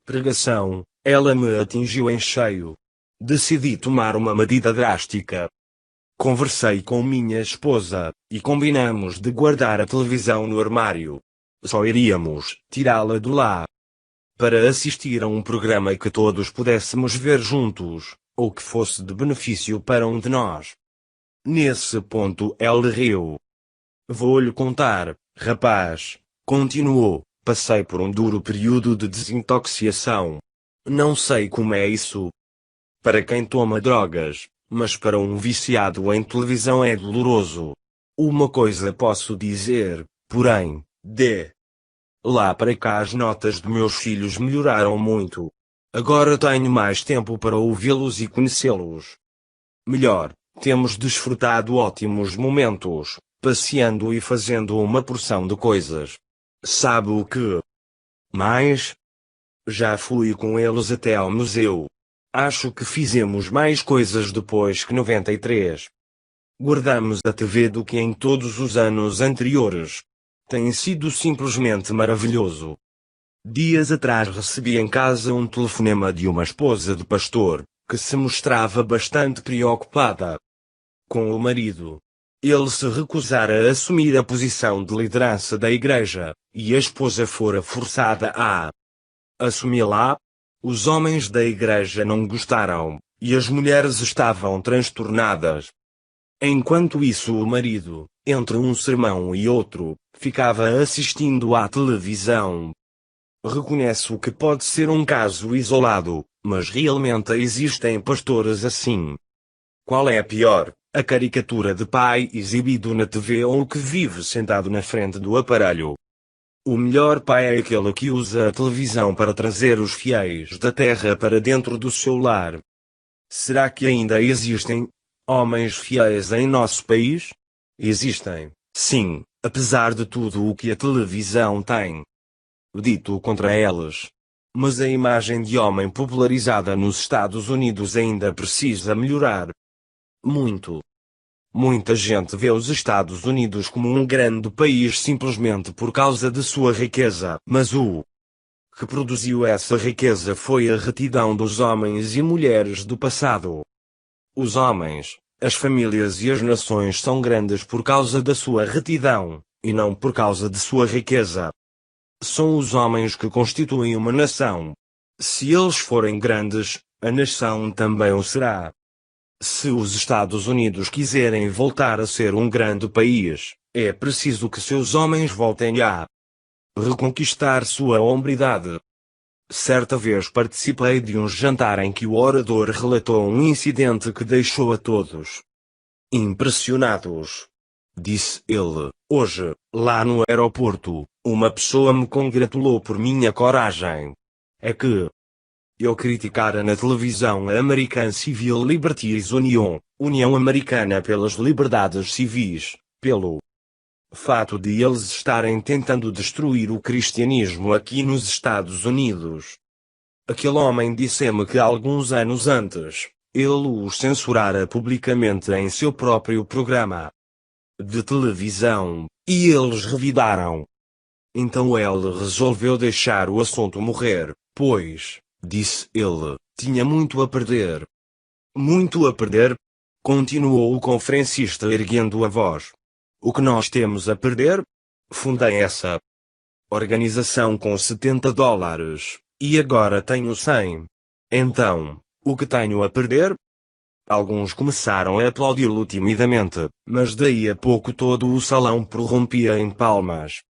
pregação. Ela me atingiu em cheio. Decidi tomar uma medida drástica. Conversei com minha esposa, e combinamos de guardar a televisão no armário. Só iríamos tirá-la de lá para assistir a um programa que todos pudéssemos ver juntos, ou que fosse de benefício para um de nós. Nesse ponto ela riu. Vou-lhe contar, rapaz, continuou, passei por um duro período de desintoxicação. Não sei como é isso para quem toma drogas, mas para um viciado em televisão é doloroso. Uma coisa posso dizer, porém, de lá para cá as notas de meus filhos melhoraram muito. Agora tenho mais tempo para ouvi-los e conhecê-los melhor. Temos desfrutado ótimos momentos, passeando e fazendo uma porção de coisas. Sabe o que mais? Já fui com eles até ao museu. Acho que fizemos mais coisas depois que 93. Guardamos a TV do que em todos os anos anteriores. Tem sido simplesmente maravilhoso. Dias atrás recebi em casa um telefonema de uma esposa de pastor, que se mostrava bastante preocupada com o marido. Ele se recusara a assumir a posição de liderança da igreja, e a esposa fora forçada a assumi-la. Os homens da igreja não gostaram, e as mulheres estavam transtornadas. Enquanto isso o marido, entre um sermão e outro, ficava assistindo à televisão. Reconheço que pode ser um caso isolado, mas realmente existem pastores assim. Qual é pior, a caricatura de pai exibido na TV ou o que vive sentado na frente do aparelho? O melhor pai é aquele que usa a televisão para trazer os fiéis da terra para dentro do seu lar. Será que ainda existem homens fiéis em nosso país? Existem, sim, apesar de tudo o que a televisão tem dito contra elas. Mas a imagem de homem popularizada nos Estados Unidos ainda precisa melhorar muito. Muita gente vê os Estados Unidos como um grande país simplesmente por causa de sua riqueza, mas o que produziu essa riqueza foi a retidão dos homens e mulheres do passado. Os homens, as famílias e as nações são grandes por causa da sua retidão, e não por causa de sua riqueza. São os homens que constituem uma nação. Se eles forem grandes, a nação também o será. Se os Estados Unidos quiserem voltar a ser um grande país, é preciso que seus homens voltem a reconquistar sua hombridade. Certa vez participei de um jantar em que o orador relatou um incidente que deixou a todos impressionados. Disse ele: hoje, lá no aeroporto, uma pessoa me congratulou por minha coragem. É que eu criticara na televisão a American Civil Liberties Union, União Americana pelas Liberdades Civis, pelo fato de eles estarem tentando destruir o cristianismo aqui nos Estados Unidos. Aquele homem disse-me que alguns anos antes, ele os censurara publicamente em seu próprio programa de televisão, e eles revidaram. Então ele resolveu deixar o assunto morrer, pois, disse ele, tinha muito a perder. Muito a perder? Continuou o conferencista erguendo a voz. O que nós temos a perder? Fundei essa organização com $70, e agora tenho 100. Então, o que tenho a perder? Alguns começaram a aplaudi-lo timidamente, mas daí a pouco todo o salão prorrompia em palmas.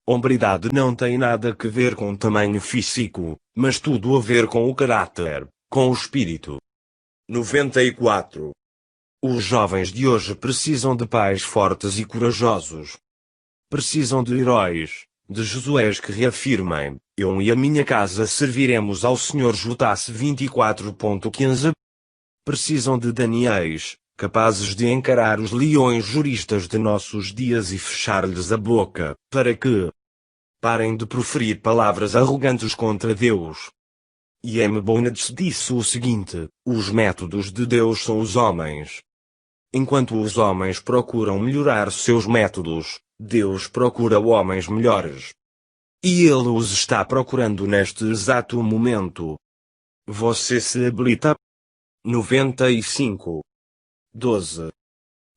Hombridade não tem nada a ver com tamanho físico, mas tudo a ver com o caráter, com o espírito. 94. Os jovens de hoje precisam de pais fortes e corajosos. Precisam de heróis, de Josués que reafirmem: eu e a minha casa serviremos ao Senhor. Judas 24.15. Precisam de Daniéis, capazes de encarar os leões juristas de nossos dias e fechar-lhes a boca, para que Parem de proferir palavras arrogantes contra Deus. E M. Bonnet disse o seguinte: os métodos de Deus são os homens. Enquanto os homens procuram melhorar seus métodos, Deus procura homens melhores. E Ele os está procurando neste exato momento. Você se habilita? 95. 12.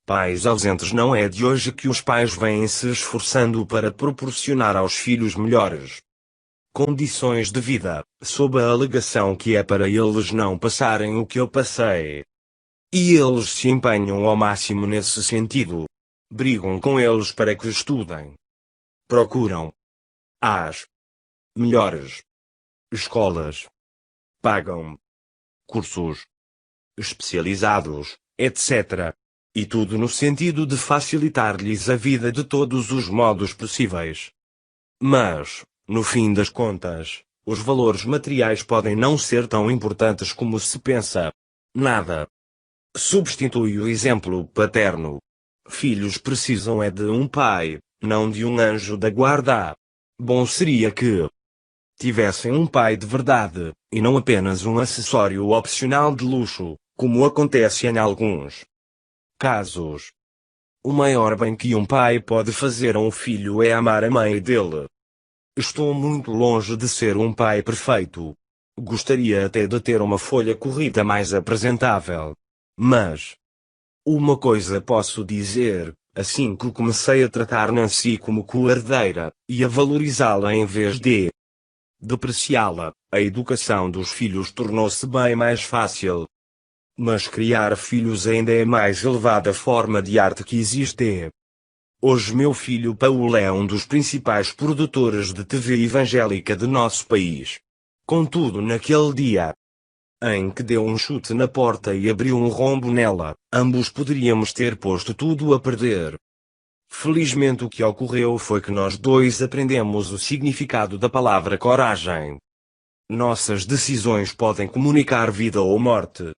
Pais ausentes. Não é de hoje que os pais vêm se esforçando para proporcionar aos filhos melhores condições de vida, sob a alegação que é para eles não passarem o que eu passei. E eles se empenham ao máximo nesse sentido. Brigam com eles para que estudem. Procuram as melhores escolas. Pagam cursos especializados, etc. E tudo no sentido de facilitar-lhes a vida de todos os modos possíveis. Mas, no fim das contas, os valores materiais podem não ser tão importantes como se pensa. Nada substitui o exemplo paterno. Filhos precisam é de um pai, não de um anjo da guarda. Bom seria que tivessem um pai de verdade, e não apenas um acessório opcional de luxo, como acontece em alguns casos. O maior bem que um pai pode fazer a um filho é amar a mãe dele. Estou muito longe de ser um pai perfeito. Gostaria até de ter uma folha corrida mais apresentável. Mas uma coisa posso dizer: assim que comecei a tratar Nancy como coardeira, e a valorizá-la em vez de depreciá-la, a educação dos filhos tornou-se bem mais fácil. Mas criar filhos ainda é a mais elevada forma de arte que existe. Hoje meu filho Paulo é um dos principais produtores de TV evangélica de nosso país. Contudo, naquele dia em que deu um chute na porta e abriu um rombo nela, ambos poderíamos ter posto tudo a perder. Felizmente o que ocorreu foi que nós dois aprendemos o significado da palavra coragem. Nossas decisões podem comunicar vida ou morte.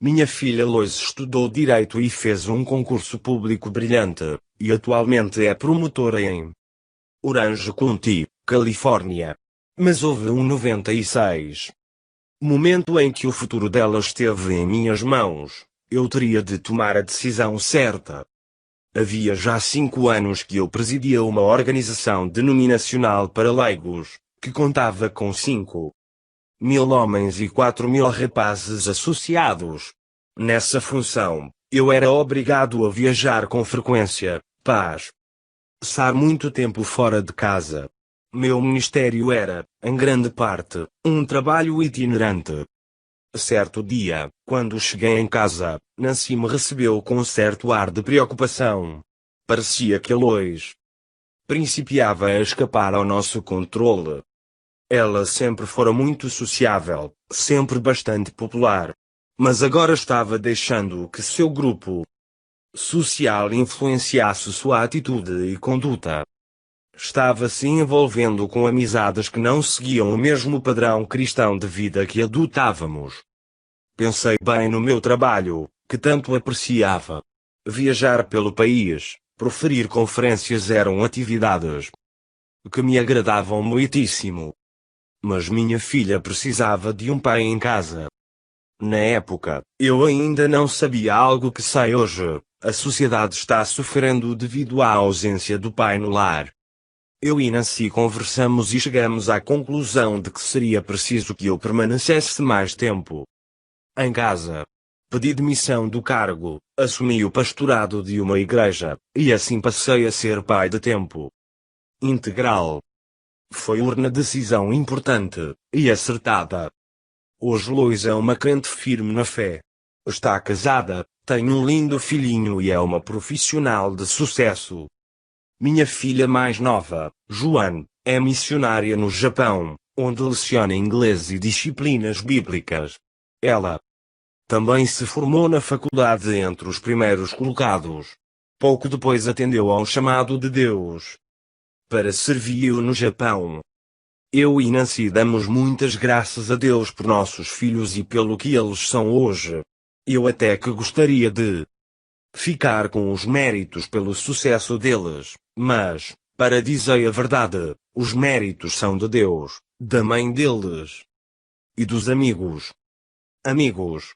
Minha filha Lois estudou Direito e fez um concurso público brilhante, e atualmente é promotora em Orange County, Califórnia. Mas houve um 96. Momento em que o futuro dela esteve em minhas mãos. Eu teria de tomar a decisão certa. Havia já 5 anos que eu presidia uma organização denominacional para leigos, que contava com 5.000 homens e 4.000 rapazes associados. Nessa função, eu era obrigado a viajar com frequência, passar muito tempo fora de casa. Meu ministério era, em grande parte, um trabalho itinerante. Certo dia, quando cheguei em casa, Nancy me recebeu com um certo ar de preocupação. Parecia que a Lois principiava a escapar ao nosso controle. Ela sempre fora muito sociável, sempre bastante popular. Mas agora estava deixando que seu grupo social influenciasse sua atitude e conduta. Estava se envolvendo com amizades que não seguiam o mesmo padrão cristão de vida que adotávamos. Pensei bem no meu trabalho, que tanto apreciava. Viajar pelo país, proferir conferências eram atividades que me agradavam muitíssimo. Mas minha filha precisava de um pai em casa. Na época, eu ainda não sabia algo que sei hoje: a sociedade está sofrendo devido à ausência do pai no lar. Eu e Nancy conversamos e chegamos à conclusão de que seria preciso que eu permanecesse mais tempo em casa. Pedi demissão do cargo, assumi o pastorado de uma igreja, e assim passei a ser pai de tempo integral. Foi uma decisão importante, e acertada. Hoje Lois é uma crente firme na fé. Está casada, tem um lindo filhinho e é uma profissional de sucesso. Minha filha mais nova, Joanne, é missionária no Japão, onde leciona inglês e disciplinas bíblicas. Ela também se formou na faculdade entre os primeiros colocados. Pouco depois atendeu ao chamado de Deus para servir no Japão. Eu e Nancy damos muitas graças a Deus por nossos filhos e pelo que eles são hoje. Eu até que gostaria de ficar com os méritos pelo sucesso deles, mas, Para dizer a verdade, os méritos são de Deus, da mãe deles e dos amigos. Amigos.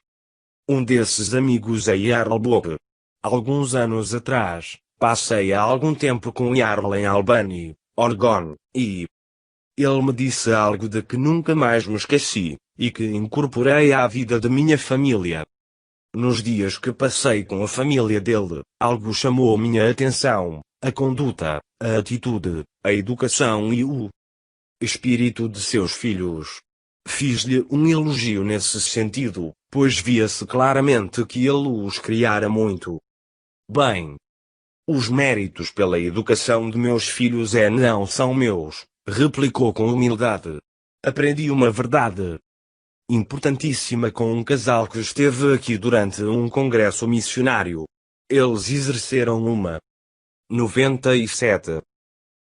Um desses amigos é Jarl Bloch. Alguns anos atrás, passei há algum tempo com o Jarl em Albany, Oregon, e ele me disse algo de que nunca mais me esqueci, e que incorporei à vida da minha família. Nos dias que passei com a família dele, algo chamou minha atenção: a conduta, a atitude, a educação e o espírito de seus filhos. Fiz-lhe um elogio nesse sentido, pois via-se claramente que ele os criara muito bem. Os méritos pela educação de meus filhos não são meus, replicou com humildade. Aprendi uma verdade importantíssima com um casal que esteve aqui durante um congresso missionário. Eles exerceram uma 97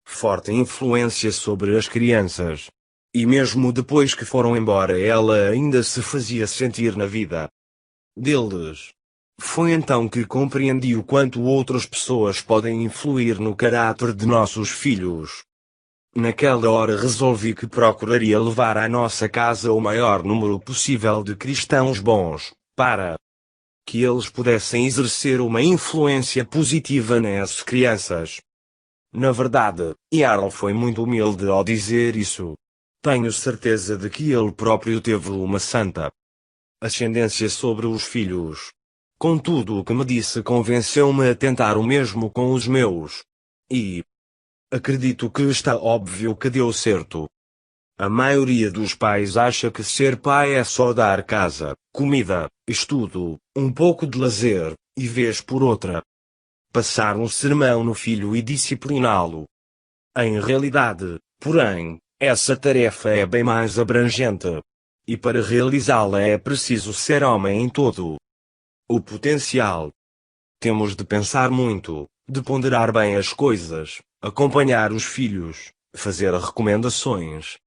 forte influência sobre as crianças. E mesmo depois que foram embora, ela ainda se fazia sentir na vida deles. Foi então que compreendi o quanto outras pessoas podem influir no caráter de nossos filhos. Naquela hora resolvi que procuraria levar à nossa casa o maior número possível de cristãos bons, para que eles pudessem exercer uma influência positiva nas crianças. Na verdade, Jarl foi muito humilde ao dizer isso. Tenho certeza de que ele próprio teve uma santa ascendência sobre os filhos. Contudo, o que me disse convenceu-me a tentar o mesmo com os meus. E acredito que está óbvio que deu certo. A maioria dos pais acha que ser pai é só dar casa, comida, estudo, um pouco de lazer, e vez por outra passar um sermão no filho e discipliná-lo. Em realidade, porém, essa tarefa é bem mais abrangente. E para realizá-la é preciso ser homem em todo o potencial. Temos de pensar muito, de ponderar bem as coisas, acompanhar os filhos, fazer recomendações,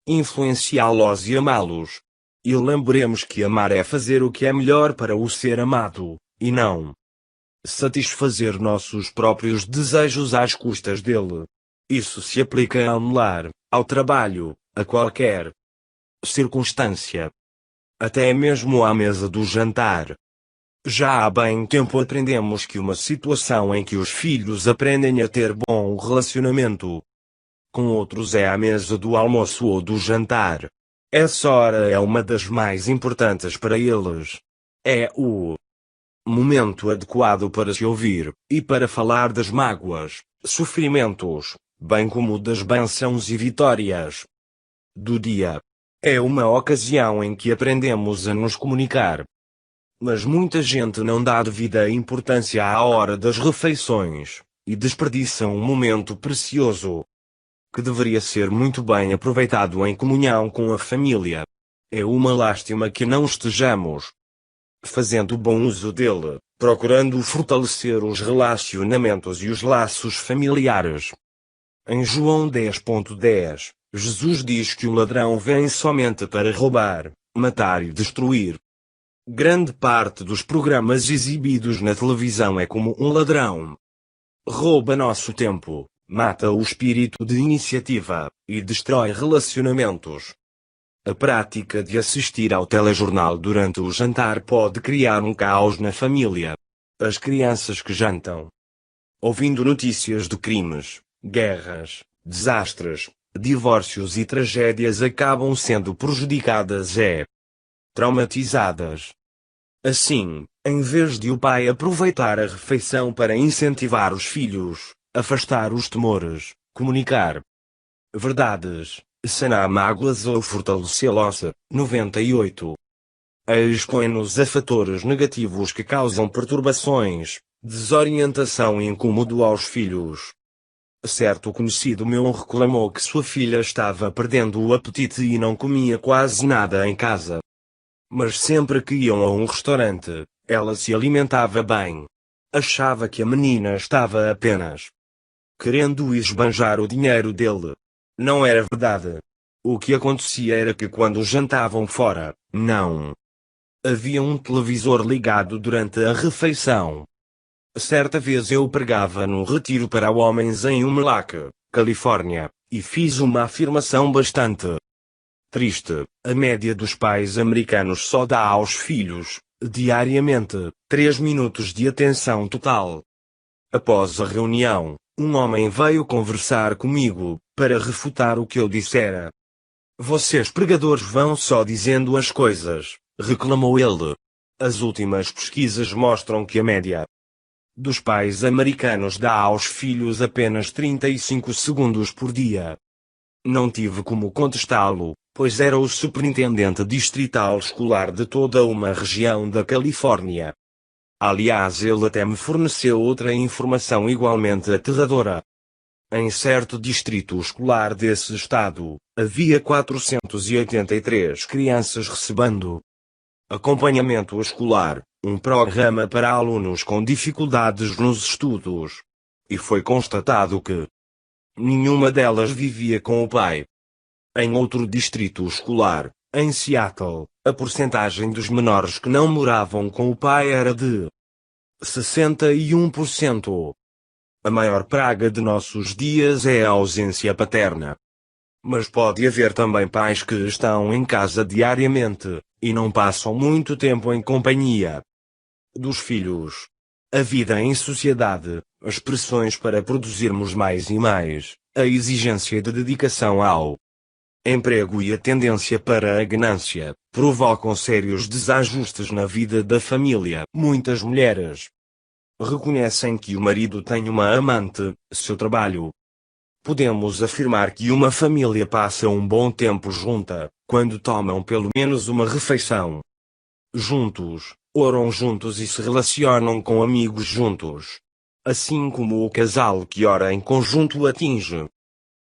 influenciá-los e amá-los. E lembremos que amar é fazer o que é melhor para o ser amado, e não satisfazer nossos próprios desejos às custas dele. Isso se aplica ao lar, ao trabalho, a qualquer circunstância. Até mesmo à mesa do jantar. Já há bem tempo aprendemos que uma situação em que os filhos aprendem a ter bom relacionamento com outros é à mesa do almoço ou do jantar. Essa hora é uma das mais importantes para eles. É o momento adequado para se ouvir, e para falar das mágoas, sofrimentos, bem como das bênçãos e vitórias do dia. É uma ocasião em que aprendemos a nos comunicar. Mas muita gente não dá devida importância à hora das refeições, e desperdiça um momento precioso que deveria ser muito bem aproveitado em comunhão com a família. É uma lástima que não estejamos fazendo bom uso dele, procurando fortalecer os relacionamentos e os laços familiares. Em João 10.10, Jesus diz que o ladrão vem somente para roubar, matar e destruir. Grande parte dos programas exibidos na televisão é como um ladrão. Rouba nosso tempo, mata o espírito de iniciativa, e destrói relacionamentos. A prática de assistir ao telejornal durante o jantar pode criar um caos na família. As crianças que jantam ouvindo notícias de crimes, guerras, desastres, divórcios e tragédias acabam sendo prejudicadas e traumatizadas. Assim, em vez de o pai aproveitar a refeição para incentivar os filhos, afastar os temores, comunicar verdades, sanar mágoas ou fortalecê-los, 98. Expõe-nos a fatores negativos que causam perturbações, desorientação e incômodo aos filhos. Certo conhecido meu reclamou que sua filha estava perdendo o apetite e não comia quase nada em casa. Mas sempre que iam a um restaurante, ela se alimentava bem. Achava que a menina estava apenas querendo esbanjar o dinheiro dele. Não era verdade. O que acontecia era que quando jantavam fora, não havia um televisor ligado durante a refeição. Certa vez eu pregava num retiro para homens em Umlac, Califórnia, e fiz uma afirmação bastante triste. A média dos pais americanos só dá aos filhos, diariamente, 3 minutos de atenção total. Após a reunião, um homem veio conversar comigo, para refutar o que eu dissera. Vocês pregadores vão só dizendo as coisas, reclamou ele. As últimas pesquisas mostram que a média dos pais americanos dá aos filhos apenas 35 segundos por dia. Não tive como contestá-lo, pois era o superintendente distrital escolar de toda uma região da Califórnia. Aliás, ele até me forneceu outra informação igualmente aterradora. Em certo distrito escolar desse estado, havia 483 crianças recebendo acompanhamento escolar, um programa para alunos com dificuldades nos estudos. E foi constatado que nenhuma delas vivia com o pai. Em outro distrito escolar, em Seattle, a porcentagem dos menores que não moravam com o pai era de 61%. A maior praga de nossos dias é a ausência paterna. Mas pode haver também pais que estão em casa diariamente, e não passam muito tempo em companhia dos filhos. A vida em sociedade, as pressões para produzirmos mais e mais, a exigência de dedicação ao emprego e a tendência para a ganância, provocam sérios desajustes na vida da família. Muitas mulheres reconhecem que o marido tem uma amante, seu trabalho. Podemos afirmar que uma família passa um bom tempo junta, quando tomam pelo menos uma refeição juntos, oram juntos e se relacionam com amigos juntos. Assim como o casal que ora em conjunto atinge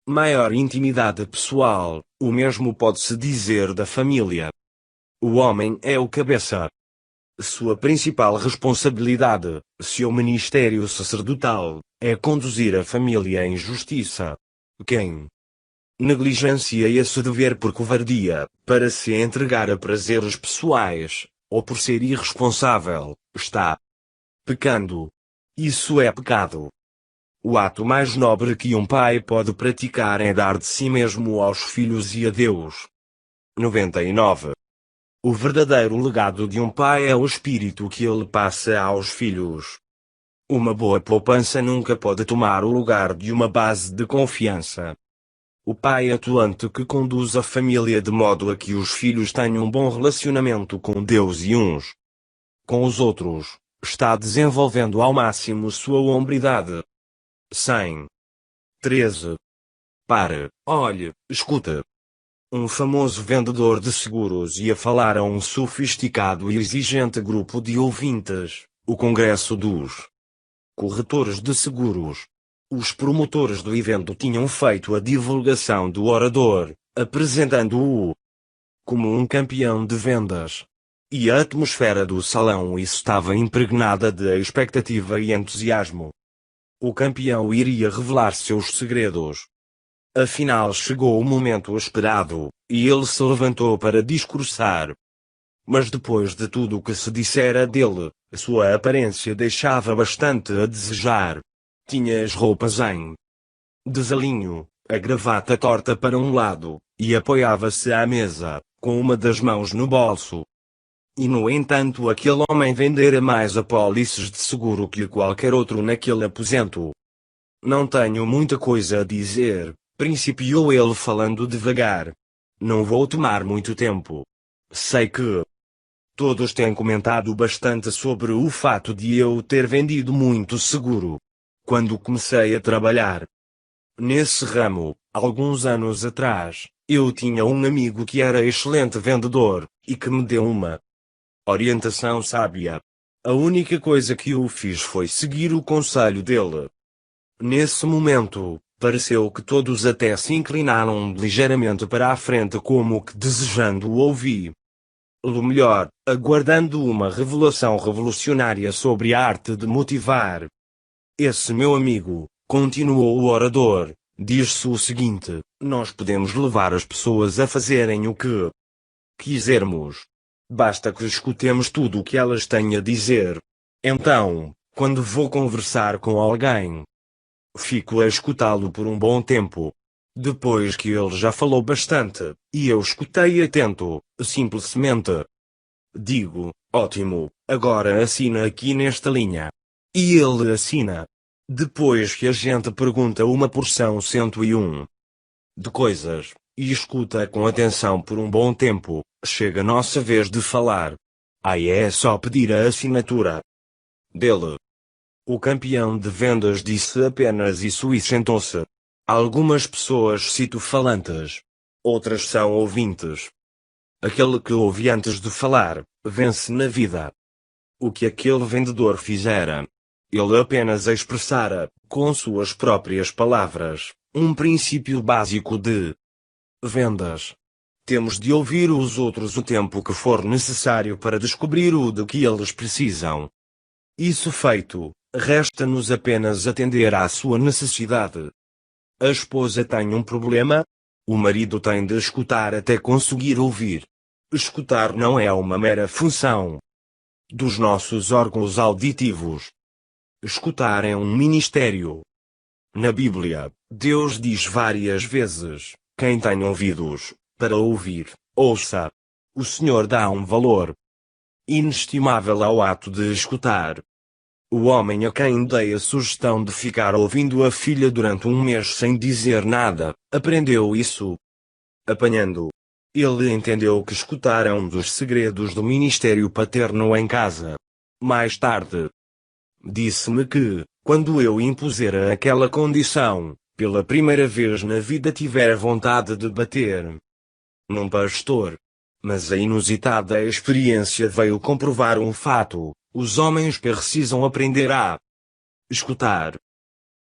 maior intimidade pessoal, o mesmo pode-se dizer da família. O homem é o cabeça. Sua principal responsabilidade, seu ministério sacerdotal, é conduzir a família em justiça. Quem negligencia esse dever por covardia, para se entregar a prazeres pessoais, ou por ser irresponsável, está pecando. Isso é pecado. O ato mais nobre que um pai pode praticar é dar de si mesmo aos filhos e a Deus. 99. O verdadeiro legado de um pai é o espírito que ele passa aos filhos. Uma boa poupança nunca pode tomar o lugar de uma base de confiança. O pai atuante que conduz a família de modo a que os filhos tenham um bom relacionamento com Deus e uns com os outros, está desenvolvendo ao máximo sua hombridade. 100. 13. Pare, olhe, escuta. Um famoso vendedor de seguros ia falar a um sofisticado e exigente grupo de ouvintes, o Congresso dos Corretores de Seguros. Os promotores do evento tinham feito a divulgação do orador, apresentando-o como um campeão de vendas. E a atmosfera do salão estava impregnada de expectativa e entusiasmo. O campeão iria revelar seus segredos. Afinal chegou o momento esperado, e ele se levantou para discursar. Mas depois de tudo o que se dissera dele, sua aparência deixava bastante a desejar. Tinha as roupas em desalinho, a gravata torta para um lado, e apoiava-se à mesa, com uma das mãos no bolso. E no entanto aquele homem vendera mais apólices de seguro que qualquer outro naquele aposento. Não tenho muita coisa a dizer, principiou ele falando devagar. Não vou tomar muito tempo. Sei que todos têm comentado bastante sobre o fato de eu ter vendido muito seguro. Quando comecei a trabalhar nesse ramo, alguns anos atrás, eu tinha um amigo que era excelente vendedor, e que me deu uma orientação sábia. A única coisa que eu fiz foi seguir o conselho dele. Nesse momento, pareceu que todos até se inclinaram ligeiramente para a frente como que desejando o ouvir. O melhor, aguardando uma revelação revolucionária sobre a arte de motivar. Esse meu amigo, continuou o orador, diz-se o seguinte: nós podemos levar as pessoas a fazerem o que quisermos. Basta que escutemos tudo o que elas têm a dizer. Então, Quando vou conversar com alguém, fico a escutá-lo por um bom tempo. Depois que ele já falou bastante, e eu escutei atento, simplesmente digo: ótimo, agora assina aqui nesta linha. E ele assina. Depois que a gente pergunta uma porção 101 de coisas, e escuta com atenção por um bom tempo, chega a nossa vez de falar. Aí é só pedir a assinatura dele. O campeão de vendas disse apenas isso e sentou-se. Algumas pessoas cito falantes. Outras são ouvintes. Aquele que ouve antes de falar, vence na vida. O que aquele vendedor fizera? Ele apenas expressara, com suas próprias palavras, um princípio básico de vendas. Temos de ouvir os outros o tempo que for necessário para descobrir o de que eles precisam. Isso feito, resta-nos apenas atender à sua necessidade. A esposa tem um problema? O marido tem de escutar até conseguir ouvir. Escutar não é uma mera função dos nossos órgãos auditivos. Escutar é um ministério. Na Bíblia, Deus diz várias vezes: quem tem ouvidos para ouvir, ouça. O Senhor dá um valor inestimável ao ato de escutar. O homem a quem dei a sugestão de ficar ouvindo a filha durante um mês sem dizer nada, aprendeu isso. Apanhando. Ele entendeu que escutar é um dos segredos do ministério paterno em casa. Mais tarde, disse-me que, quando eu impuser aquela condição, pela primeira vez na vida tivera vontade de bater num pastor. Mas a inusitada experiência veio comprovar um fato: os homens precisam aprender a escutar.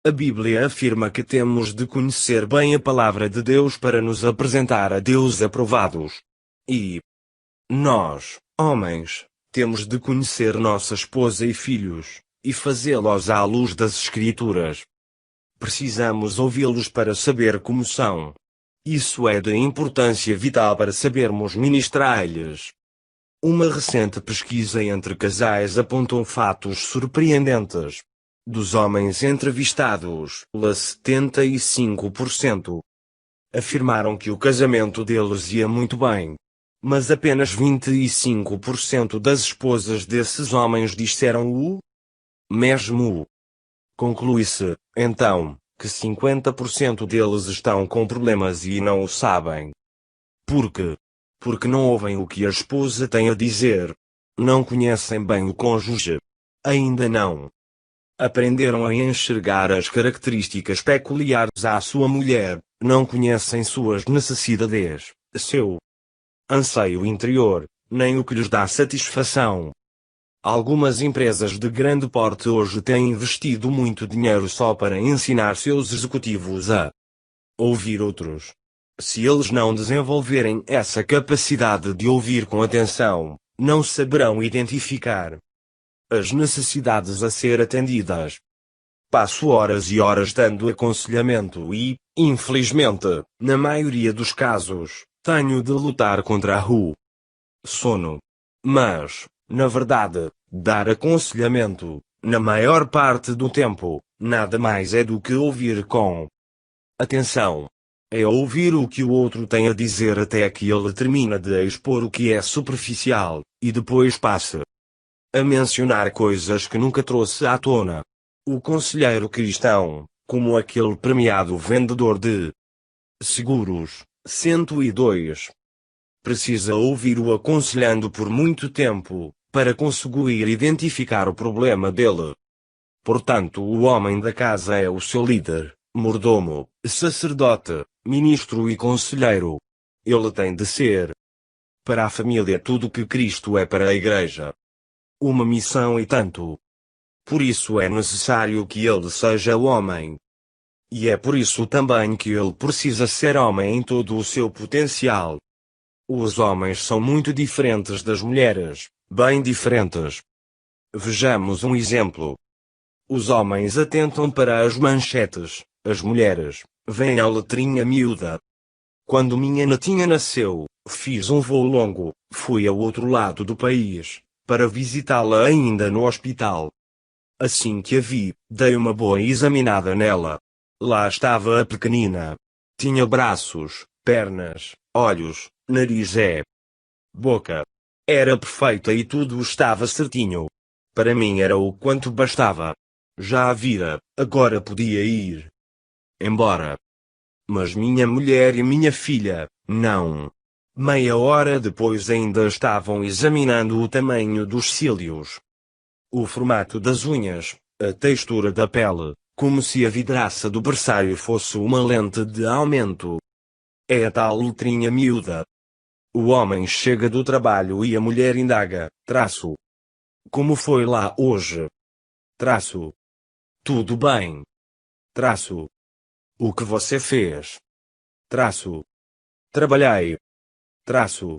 A Bíblia afirma que temos de conhecer bem a palavra de Deus para nos apresentar a Deus aprovados. E nós, homens, temos de conhecer nossa esposa e filhos, e fazê-los à luz das Escrituras. Precisamos ouvi-los para saber como são. Isso é de importância vital para sabermos ministrar-lhes. Uma recente pesquisa entre casais apontou fatos surpreendentes. Dos homens entrevistados, 75% afirmaram que o casamento deles ia muito bem. Mas apenas 25% das esposas desses homens disseram o mesmo. Conclui-se, então, que 50% deles estão com problemas e não o sabem. Por quê? Porque não ouvem o que a esposa tem a dizer. Não conhecem bem o cônjuge. Ainda não aprenderam a enxergar as características peculiares à sua mulher, não conhecem suas necessidades, seu anseio interior, nem o que lhes dá satisfação. Algumas empresas de grande porte hoje têm investido muito dinheiro só para ensinar seus executivos a ouvir outros. Se eles não desenvolverem essa capacidade de ouvir com atenção, não saberão identificar as necessidades a ser atendidas. Passo horas e horas dando aconselhamento e, infelizmente, na maioria dos casos, tenho de lutar contra o sono. Mas, na verdade, dar aconselhamento, na maior parte do tempo, nada mais é do que ouvir com atenção. É ouvir o que o outro tem a dizer até que ele termina de expor o que é superficial, e depois passe a mencionar coisas que nunca trouxe à tona. O conselheiro cristão, como aquele premiado vendedor de seguros, 102, precisa ouvir-o aconselhando por muito tempo, para conseguir identificar o problema dele. Portanto, o homem da casa é o seu líder, mordomo, sacerdote, ministro e conselheiro. Ele tem de ser, para a família, tudo o que Cristo é para a igreja. Uma missão e tanto. Por isso é necessário que ele seja homem. E é por isso também que ele precisa ser homem em todo o seu potencial. Os homens são muito diferentes das mulheres, bem diferentes. Vejamos um exemplo. Os homens atentam para as manchetes, as mulheres veem a letrinha miúda. Quando minha netinha nasceu, fiz um voo longo, fui ao outro lado do país, para visitá-la ainda no hospital. Assim que a vi, dei uma boa examinada nela. Lá estava a pequenina. Tinha braços, pernas, olhos, nariz e boca. Era perfeita e tudo estava certinho. Para mim era o quanto bastava. Já a vira, agora podia ir embora. Mas minha mulher e minha filha, não. Meia hora depois ainda estavam examinando o tamanho dos cílios, o formato das unhas, a textura da pele, como se a vidraça do berçário fosse uma lente de aumento. É a tal letrinha miúda. O homem chega do trabalho e a mulher indaga, traço. Como foi lá hoje? Traço. Tudo bem. Traço. O que você fez? Traço. Trabalhei. Traço.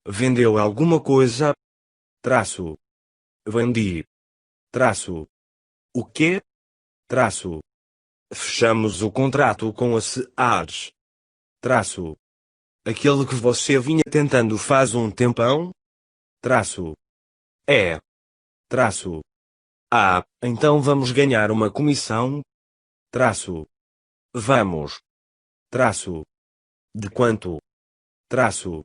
Vendeu alguma coisa? Traço. Vendi. Traço. O quê? Traço. Fechamos o contrato com a Sears. Traço. Aquele que você vinha tentando faz um tempão? Traço. É. Traço. Ah, então vamos ganhar uma comissão? Traço. Vamos. Traço. De quanto? Traço.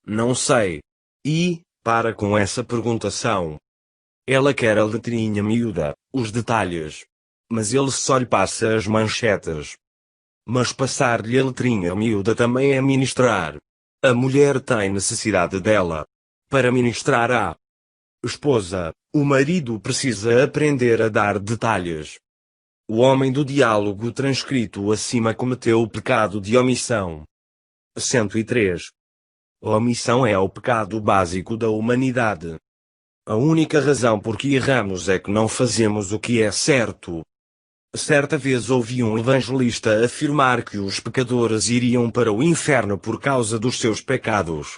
Não sei. E, para com essa perguntação. Ela quer a letrinha miúda, os detalhes. Mas ele só lhe passa as manchetes. Mas passar-lhe a letrinha miúda também é ministrar. A mulher tem necessidade dela. Para ministrar a esposa, o marido precisa aprender a dar detalhes. O homem do diálogo transcrito acima cometeu o pecado de omissão. 103. A omissão é o pecado básico da humanidade. A única razão por que erramos é que não fazemos o que é certo. Certa vez ouvi um evangelista afirmar que os pecadores iriam para o inferno por causa dos seus pecados.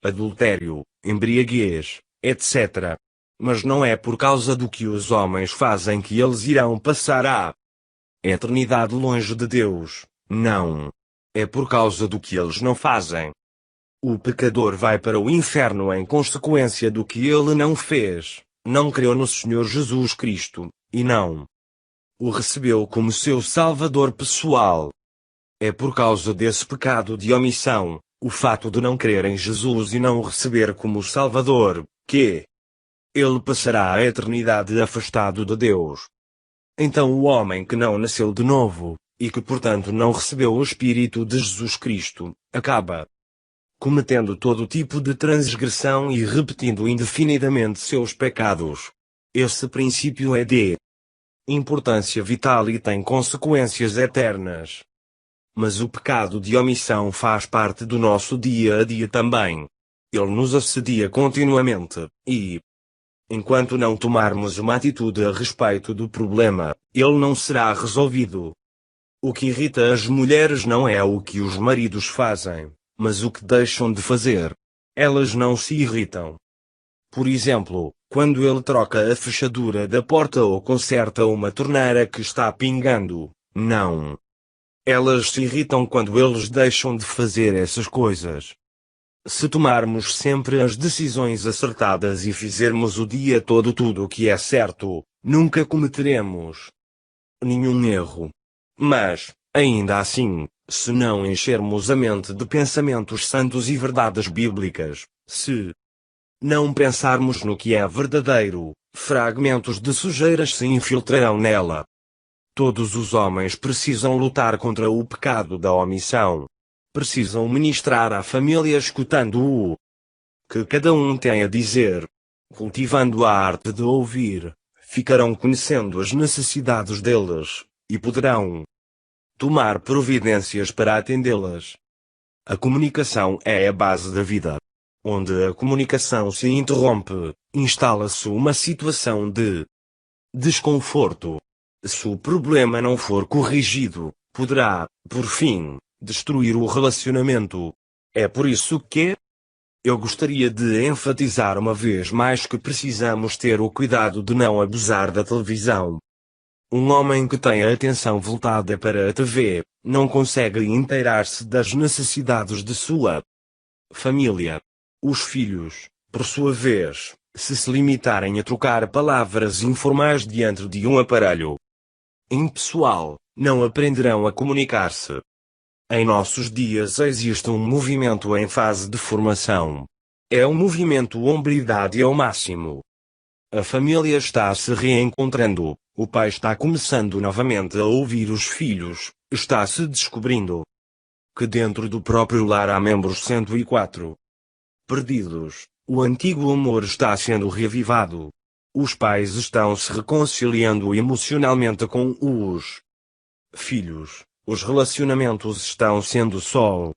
Adultério, embriaguez, etc. Mas não é por causa do que os homens fazem que eles irão passar a eternidade longe de Deus, não. É por causa do que eles não fazem. O pecador vai para o inferno em consequência do que ele não fez, não creu no Senhor Jesus Cristo, e não o recebeu como seu Salvador pessoal. É por causa desse pecado de omissão, o fato de não crer em Jesus e não o receber como Salvador, que ele passará a eternidade afastado de Deus. Então o homem que não nasceu de novo, e que portanto não recebeu o Espírito de Jesus Cristo, acaba cometendo todo tipo de transgressão e repetindo indefinidamente seus pecados. Esse princípio é de importância vital e tem consequências eternas. Mas o pecado de omissão faz parte do nosso dia a dia também. Ele nos assedia continuamente, e, enquanto não tomarmos uma atitude a respeito do problema, ele não será resolvido. O que irrita as mulheres não é o que os maridos fazem, mas o que deixam de fazer. Elas não se irritam. Por exemplo, quando ele troca a fechadura da porta ou conserta uma torneira que está pingando, não. Elas se irritam quando eles deixam de fazer essas coisas. Se tomarmos sempre as decisões acertadas e fizermos o dia todo tudo o que é certo, nunca cometeremos nenhum erro. Mas, ainda assim, se não enchermos a mente de pensamentos santos e verdades bíblicas, se não pensarmos no que é verdadeiro, fragmentos de sujeiras se infiltrarão nela. Todos os homens precisam lutar contra o pecado da omissão. Precisam ministrar à família escutando o que cada um tem a dizer. Cultivando a arte de ouvir, ficarão conhecendo as necessidades deles, e poderão tomar providências para atendê-las. A comunicação é a base da vida. Onde a comunicação se interrompe, instala-se uma situação de desconforto. Se o problema não for corrigido, poderá, por fim, destruir o relacionamento. É por isso que eu gostaria de enfatizar uma vez mais que precisamos ter o cuidado de não abusar da televisão. Um homem que tem a atenção voltada para a TV, não consegue inteirar-se das necessidades de sua família. Os filhos, por sua vez, se limitarem a trocar palavras informais diante de um aparelho impessoal, não aprenderão a comunicar-se. Em nossos dias existe um movimento em fase de formação. É um movimento hombridade ao máximo. A família está se reencontrando, o pai está começando novamente a ouvir os filhos, está se descobrindo que dentro do próprio lar há membros 104 perdidos, o antigo amor está sendo reavivado. Os pais estão se reconciliando emocionalmente com os filhos, os relacionamentos estão sendo sol.